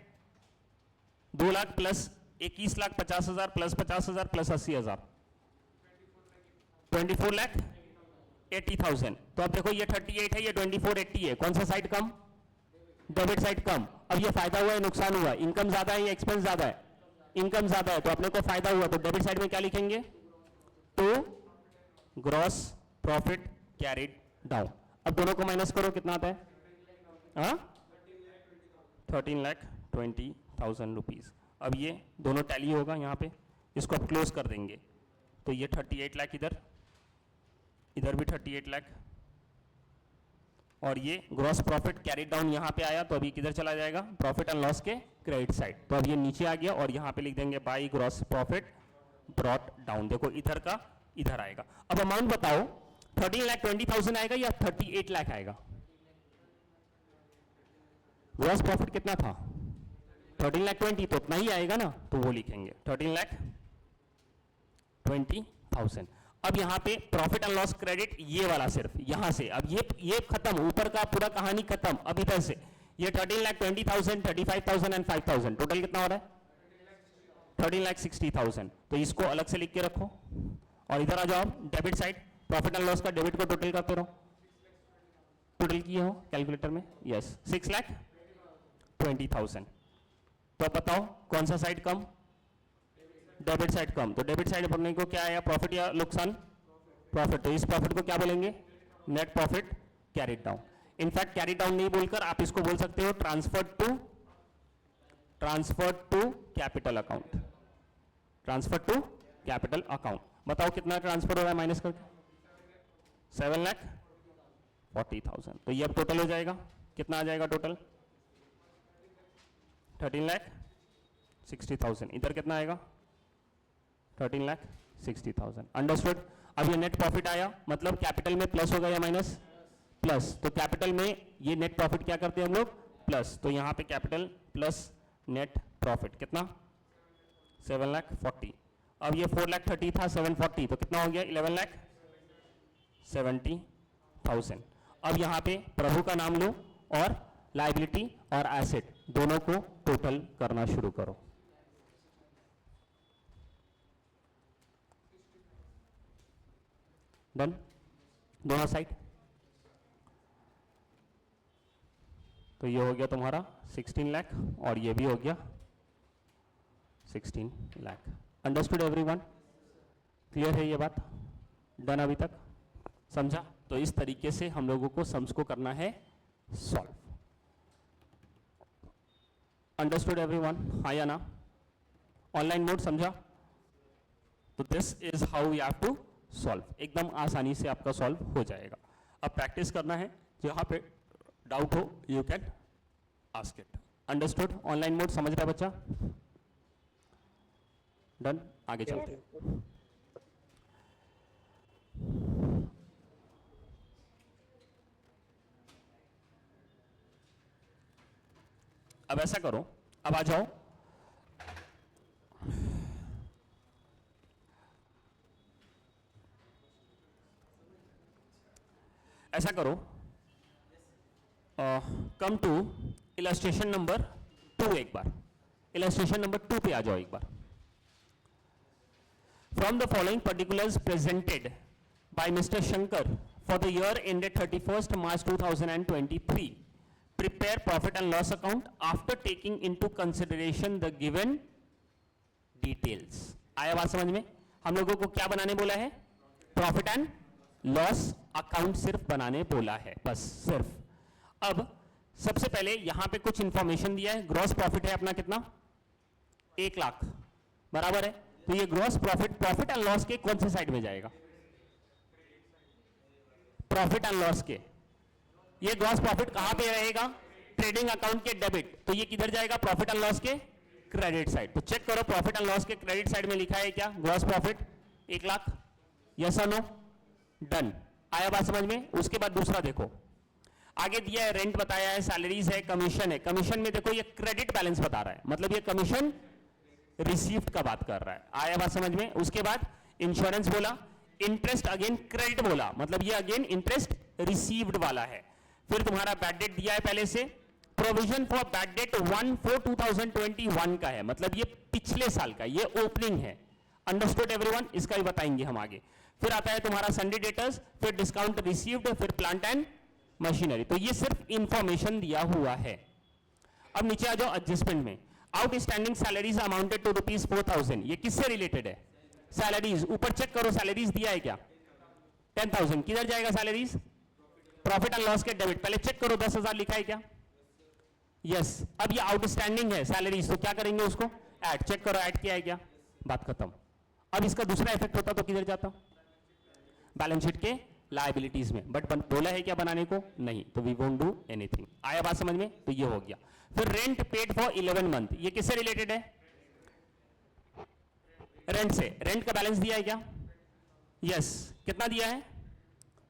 2 lakh plus 21,50,000 plus 50,000 plus 80,000, 24,80,000। तो अब देखो ये 38 है, ये 2480 है, कौन सा साइड कम? डेबिट साइड कम। अब ये फायदा हुआ है नुकसान हुआ? इनकम ज्यादा है या एक्सपेंस ज्यादा है? इनकम ज्यादा है, तो अपने को फायदा हुआ, तो डेबिट साइड में क्या लिखेंगे? तो ग्रॉस प्रॉफिट कैरिड डाउन। अब दोनों को माइनस करो, कितना आता है? 13,20,000 रुपीज। अब ये दोनों टैली होगा यहाँ पे, इसको अब क्लोज कर देंगे, तो ये 38 लाख इधर, इधर भी 38 लाख, और ये ग्रॉस प्रॉफिट कैरिड डाउन यहाँ पे आया, तो अभी किधर चला जाएगा? प्रॉफिट एंड लॉस के क्रेडिट साइड। तो अब ये नीचे आ गया और यहाँ पे लिख देंगे by gross profit brought down. देखो इधर का इधर आएगा। अब अमाउंट बताओ, 13,20,000 आएगा या 38 लाख आएगा? ग्रॉस प्रॉफिट कितना था? 13,20,000, तो उतना ही आएगा ना, तो वो लिखेंगे 13,20,000। अब यहाँ पे प्रॉफिट एंड लॉस क्रेडिट ये वाला सिर्फ यहाँ से, अब ये खत्म, ऊपर का पूरा कहानी खत्म। अब इधर से ये 13,20,000, 35,000 एंड 5,000, टोटल कितना हो रहा है? 13,60,000। तो इसको अलग से लिख के रखो और इधर आ जाओ debit side, profit and loss का डेबिट को टोटल करते रहो। टोटल किए हो कैलकुलेटर में? यस, 6,20,000। तो अब बताओ कौन सा साइड कम? डेबिट साइड कम। तो डेबिट साइड बनने को क्या आया? प्रॉफिट या नुकसान? प्रॉफिट। तो इस प्रॉफिट को क्या बोलेंगे? Net profit carried down. In fact carried down नहीं बोलकर आप इसको बोल सकते हो transfer to capital account. Transfer to capital account. बताओ कितना ट्रांसफर हो रहा है माइनस करके? 7,40,000। तो ये अब टोटल हो जाएगा, कितना आ जाएगा टोटल? 13,60,000। इधर कितना आएगा? 13,60,000। अंडरस्टूड? अब ये नेट प्रॉफिट आया, मतलब कैपिटल में प्लस होगा या माइनस? प्लस। तो कैपिटल में ये नेट प्रॉफिट क्या करते हैं हम लोग? प्लस। तो यहाँ पे कैपिटल प्लस नेट प्रॉफिट कितना? 7,40,000। अब ये 4,30,000 था, 740, तो कितना हो गया? 11,70,000। अब यहाँ पे प्रभु का नाम लो और लायबिलिटी और एसेट दोनों को टोटल करना शुरू करो। डन? दोनों साइड। तो ये हो गया तुम्हारा 16 लाख और ये भी हो गया 16 लाख। Understood everyone? क्लियर है ये बात? डन अभी तक? समझा? तो इस तरीके से हम लोगों को सम्स को करना है सॉल्व। Understood everyone? हाँ या ना? ऑनलाइन मोड समझा? तो this is how we have to solve. एकदम आसानी से आपका सॉल्व हो जाएगा। अब प्रैक्टिस करना है, जहां पे डाउट हो you can ask it. Understood? Online mode समझ रहा है बच्चा? डन? आगे चलते हैं। अब ऐसा करो, अब आ जाओ, ऐसा करो, कम टू इलस्ट्रेशन नंबर 2। एक बार इलस्ट्रेशन नंबर 2 पे आ जाओ एक बार। From the following particulars presented by Mister Shankar for the year ended 31st March 2023, prepare profit and loss account after taking into consideration the given details। आया बात समझ में? हम लोगों को क्या बनाने बोला है? प्रॉफिट एंड लॉस अकाउंट सिर्फ बनाने बोला है, बस सिर्फ। अब सबसे पहले यहां पे कुछ इंफॉर्मेशन दिया है। ग्रॉस प्रॉफिट है अपना कितना? 1 लाख, बराबर है। तो ये ग्रॉस प्रॉफिट एंड लॉस के कौन से साइड में जाएगा? प्रॉफिट एंड लॉस के। ये ग्रॉस प्रॉफिट कहां पे रहेगा? ट्रेडिंग अकाउंट के डेबिट। तो ये किधर जाएगा? प्रॉफिट एंड लॉस के क्रेडिट साइड। तो चेक करो प्रॉफिट एंड लॉस के क्रेडिट साइड में लिखा है क्या? Gross profit 1 lakh. यस और नो? डन? आया बात समझ में? उसके बाद दूसरा देखो, आगे दिया है रेंट बताया है, सैलरीज है, कमीशन है। कमीशन में देखो ये क्रेडिट बैलेंस बता रहा है, मतलब ये कमीशन रिसीव्ड का बात कर रहा है। आया बात समझ में? उसके बाद इंश्योरेंस बोला, इंटरेस्ट अगेन क्रेडिट बोला, मतलब ये अगेन इंटरेस्ट रिसीव्ड वाला है। फिर तुम्हारा बैड डेट दिया है पहले से, प्रोविजन फॉर बैड डेट 1/4/2021 का है, मतलब ये पिछले साल का, ये ओपनिंग है। Understood everyone? इसका भी बताएंगे हम आगे। फिर आता है तुम्हारा संडे डेटर्स, फिर डिस्काउंट रिसीव्ड, फिर प्लांट एंड मशीनरी। तो ये सिर्फ इंफॉर्मेशन दिया हुआ है। अब नीचे आ जाओ एडजस्टमेंट में। आउटस्टैंडिंग सैलरीज अमाउंटेड टू ₹4,000, ये किससे रिलेटेड है? सैलरीज। ऊपर चेक करो सैलरीज दिया है क्या? 10,000 किधर जाएगा? सैलरीज, प्रॉफिट एंड लॉस के डेबिट। पहले चेक करो 10,000 लिखा है क्या? यस। अब ये आउटस्टैंडिंग है सैलरीज, तो क्या करेंगे उसको? ऐड। चेक करो ऐड किया है क्या? बात खत्म। अब इसका दूसरा इफेक्ट होता तो किधर जाता? बैलेंस शीट के लायबिलिटीज में, बट बोला है क्या बनाने को? नहीं, तो वी वोंट डू एनीथिंग। आया बात समझ में? तो ये हो गया। फिर रेंट पेड फॉर 11 मंथ, ये किससे रिलेटेड है? रेंट से। रेंट का बैलेंस दिया है क्या? यस। कितना दिया है?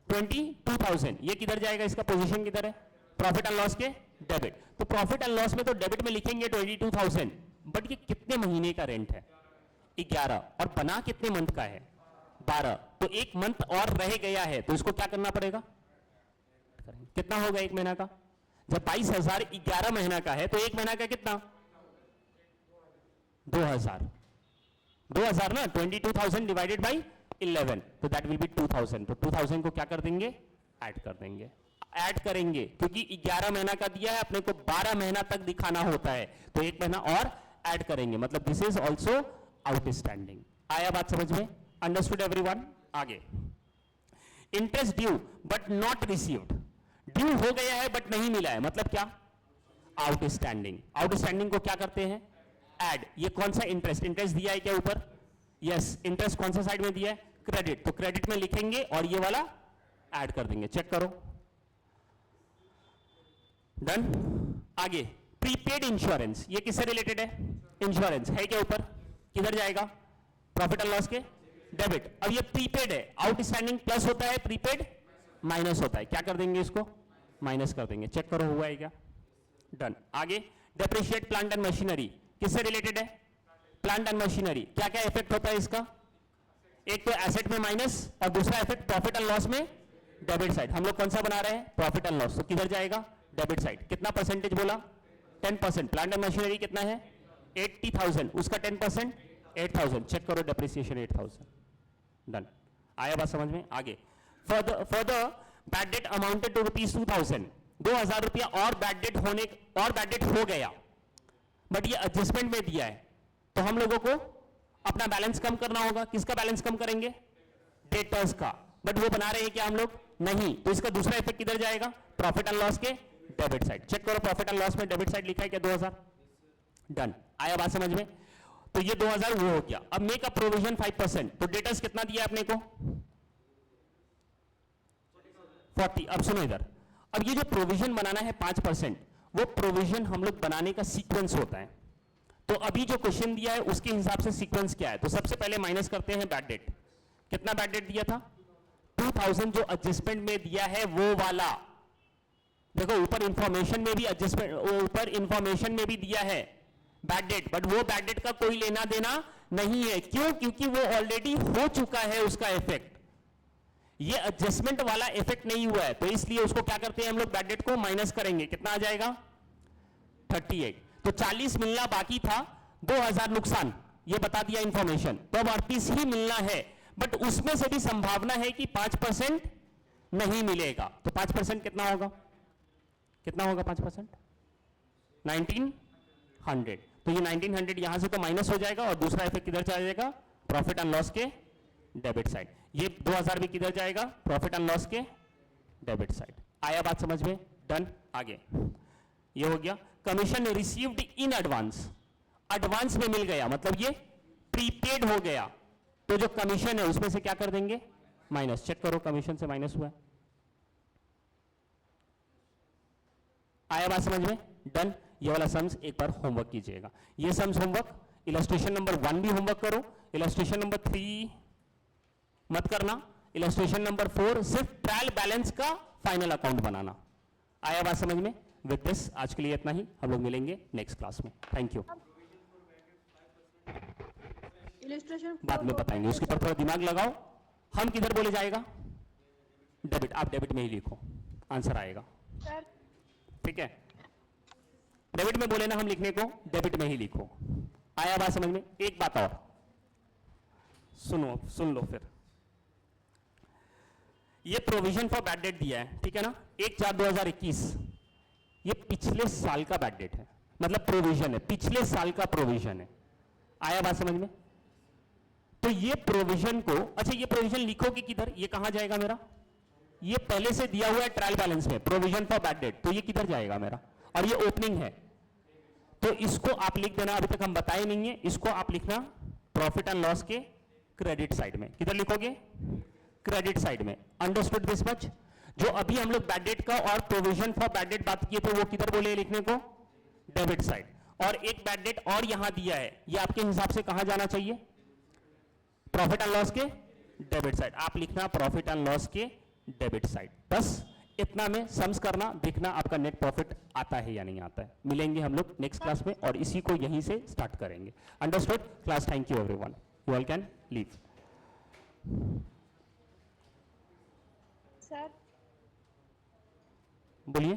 22,000। ये किधर जाएगा? इसका पोजीशन किधर है? प्रॉफिट एंड लॉस के डेबिट। तो प्रॉफिट एंड लॉस में तो डेबिट में लिखेंगे 22,000, बट ये कितने महीने का रेंट है? 11। और बना कितने मंथ का है? 12। तो एक मंथ और रह गया है, तो इसको क्या करना पड़ेगा? कितना होगा एक महीना का? जब 22,000 11 महीना का है, तो एक महीना का कितना? 2,000। 2,000 ना, 22,000 डिवाइडेड बाई 11, तो दैट विल बी 2,000। तो 2,000 को क्या कर देंगे? ऐड कर देंगे। ऐड करेंगे क्योंकि 11 महीना का दिया है, अपने को 12 महीना तक दिखाना होता है, तो एक महीना और ऐड करेंगे, मतलब दिस इज ऑल्सो आउटस्टैंडिंग। आया बात समझ में? Understood everyone? आगे। Interest due but not received. Due हो गया है बट नहीं मिला है, मतलब क्या? आउटस्टैंडिंग। आउटस्टैंडिंग को क्या करते हैं? ऐड। ये कौन सा इंटरेस्ट? इंटरेस्ट दिया है क्या ऊपर? यस। इंटरेस्ट कौन सा साइड में दिया है? क्रेडिट। तो क्रेडिट में लिखेंगे और ये वाला ऐड कर देंगे। चेक करो। डन। आगे प्रीपेड इंश्योरेंस, ये किससे रिलेटेड है? इंश्योरेंस है क्या ऊपर? किधर जाएगा? प्रॉफिट एंड लॉस के डेबिट। अब ये प्रीपेड है, आउटस्टैंडिंग प्लस होता है, प्रीपेड माइनस होता है। क्या कर देंगे इसको? माइनस कर देंगे। चेक करो हुआ है क्या? डन। आगे डेप्रिशिएट प्लांट एंड मशीनरी, किससे रिलेटेड है? Plant and machinery. क्या क्या इफेक्ट होता है इसका? एक तो एसेट में माइनस, और दूसरा इफेक्ट प्रॉफिट एंड लॉस में डेबिट साइड। हम लोग कौन सा बना रहे हैं? Profit and loss. तो किधर जाएगा? Debit side. कितना परसेंटेज बोला? 10%। प्लांट एंड मशीनरी कितना है? 80,000, उसका 10% 8,000। चेक करो डेप्रिसिएशन 8,000। डन। आया बात समझ में? आगे further bad debt amounted to ₹2,000। 2,000 रुपया और बैड डेट हो गया, बट ये एडजस्टमेंट में दिया है, तो हम लोगों को अपना बैलेंस कम करना होगा। किसका बैलेंस कम करेंगे? डेटर्स का। बट वो बना रहे हैं क्या हम लोग? नहीं। तो इसका दूसरा इफेक्ट किधर जाएगा? प्रॉफिट एंड लॉस के डेबिट साइड। चेक करो प्रॉफिट एंड लॉस में डेबिट साइड लिखा है क्या? 2,000। डन। आया बात समझ में? तो ये 2,000 वो हो गया। अब मेक अ प्रोविजन 5%। तो डेटर्स कितना दिया अपने को? 40। अब सुनो इधर, अब ये जो प्रोविजन बनाना है 5%, वो प्रोविजन हम लोग बनाने का सीक्वेंस होता है। तो अभी जो क्वेश्चन दिया है उसके हिसाब से सीक्वेंस क्या है? तो सबसे पहले माइनस करते हैं बैड डेट। कितना बैड डेट दिया था? 2,000 जो एडजस्टमेंट में दिया है वो वाला। देखो ऊपर इंफॉर्मेशन में भी एडजस्टमेंट, ऊपर इंफॉर्मेशन में भी दिया है बैड डेट, बट वो बैड डेट का कोई लेना देना नहीं है। क्यों? क्योंकि वो ऑलरेडी हो चुका है उसका इफेक्ट। ये एडजस्टमेंट वाला इफेक्ट नहीं हुआ है, तो इसलिए उसको क्या करते हैं हम लोग? बैड डेट को माइनस करेंगे। कितना आ जाएगा? 38। तो 40 मिलना बाकी था, 2,000 नुकसान, ये बता दिया इंफॉर्मेशन। तो अब 38 ही मिलना है, बट उसमें से भी संभावना है कि 5% नहीं मिलेगा। तो 5% कितना होगा? कितना होगा 5%? 1900। तो ये 1900 यहां से तो माइनस हो जाएगा, और दूसरा इफेक्ट किधर चला जाएगा? प्रॉफिट एंड लॉस के डेबिट साइड। ये 2,000 भी किधर जाएगा? प्रॉफिट एंड लॉस के डेबिट साइड। आया बात समझ में? डन। आगे ये हो गया। Commission received in advance, advance में मिल गया, मतलब ये प्रीपेड हो गया, तो जो कमीशन है उसमें से क्या कर देंगे? माइनस। चेक करो कमीशन से माइनस हुआ है। आया बात समझ में? डन। ये वाला सम्स एक बार होमवर्क कीजिएगा। ये सम्स होमवर्क, इलस्ट्रेशन नंबर 1 भी होमवर्क करो, इलस्ट्रेशन नंबर 3 मत करना, इलस्ट्रेशन नंबर 4 सिर्फ ट्रायल बैलेंस का फाइनल अकाउंट बनाना। आया बात समझ में? विद दिस आज के लिए इतना ही, हम लोग मिलेंगे नेक्स्ट क्लास में। Thank you. इलस्ट्रेशन बाद में बताएंगे, उसके ऊपर थोड़ा दिमाग लगाओ। हम किधर बोले जाएगा? डेबिट। आप डेबिट में ही लिखो, आंसर आएगा। सर ठीक है। डेबिट में बोले ना हम लिखने को, डेबिट में ही लिखो। आया बात समझ में? एक बात और सुन लो फिर। ये प्रोविजन फॉर बैड डेट दिया है, ठीक है ना, 1/4/2021, ये पिछले साल का बैड डेट है, मतलब प्रोविजन है, पिछले साल का प्रोविजन है। आया बात समझ में? तो ये प्रोविजन को, अच्छा ये प्रोविजन लिखोगे किधर, ये कहां जाएगा मेरा, ये पहले से दिया हुआ है ट्रायल बैलेंस में, प्रोविजन फॉर बैड डेट, तो ये किधर जाएगा मेरा, और ये ओपनिंग है, तो इसको आप लिख देना, अभी तक हम बताए नहीं है, इसको आप लिखना प्रॉफिट एंड लॉस के क्रेडिट साइड में। किधर लिखोगे? क्रेडिट साइड में। Understood this much? जो अभी हम लोग बैड डेट का और प्रोविजन फॉर बैड डेट बात किए थे, वो किधर बोले लिखने को? Debit side. और एक बैड डेट और यहां दिया है, ये आपके हिसाब से कहां जाना चाहिए? प्रॉफिट एंड लॉस के डेबिट साइड। आप लिखना प्रॉफिट एंड लॉस के डेबिट साइड। बस इतना में सम्स करना, देखना आपका नेट प्रॉफिट आता है या नहीं आता है। मिलेंगे हम लोग नेक्स्ट क्लास में और इसी को यहीं से स्टार्ट करेंगे। Understood class? Thank you everyone, you all can leave. Sir बोलिए।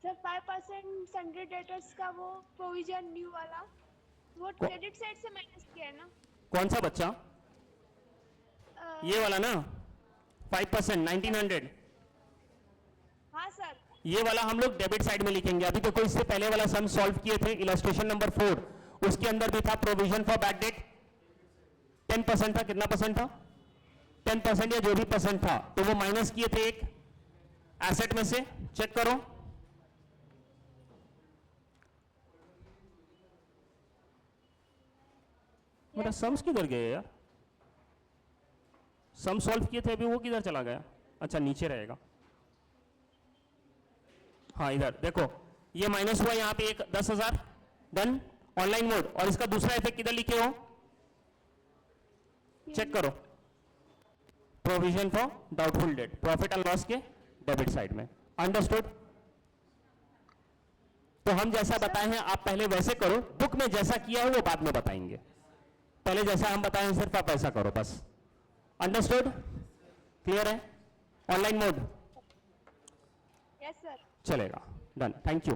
सर 5% सन्ड्री डेटर्स का वो प्रोविजन न्यू वाला, वो क्रेडिट साइड से माइनस किया है ना? कौन सा बच्चा? ये वाला ना 5% 1900, हाँ सर। ये वाला हम लोग डेबिट साइड में लिखेंगे। अभी देखो इससे पहले वाला सम सॉल्व किए थे, इलस्ट्रेशन नंबर 4, उसके अंदर भी था प्रोविजन फॉर बैड डेट 10% था। कितना परसेंट था? 10% या जो भी परसेंट था, तो वो माइनस किए थे एक एसेट में से। चेक करो, मेरा सम्स किधर गए यार? सम सॉल्व किए थे अभी, वो किधर चला गया? अच्छा नीचे रहेगा। हाँ इधर देखो, ये माइनस हुआ यहाँ पे एक 10,000, डन, ऑनलाइन मोड। और इसका दूसरा इफेक्ट किधर लिखे हो? चेक करो, provision for doubtful date, profit and loss के डेबिट साइड में। अंडरस्टूड? तो हम जैसा बताए हैं आप पहले वैसे करो, बुक में जैसा किया हो वो बाद में बताएंगे, पहले जैसा हम बताएं सिर्फ आप ऐसा करो बस। अंडरस्टूड? क्लियर है? Online mode yes sir. चलेगा, डन, थैंक यू।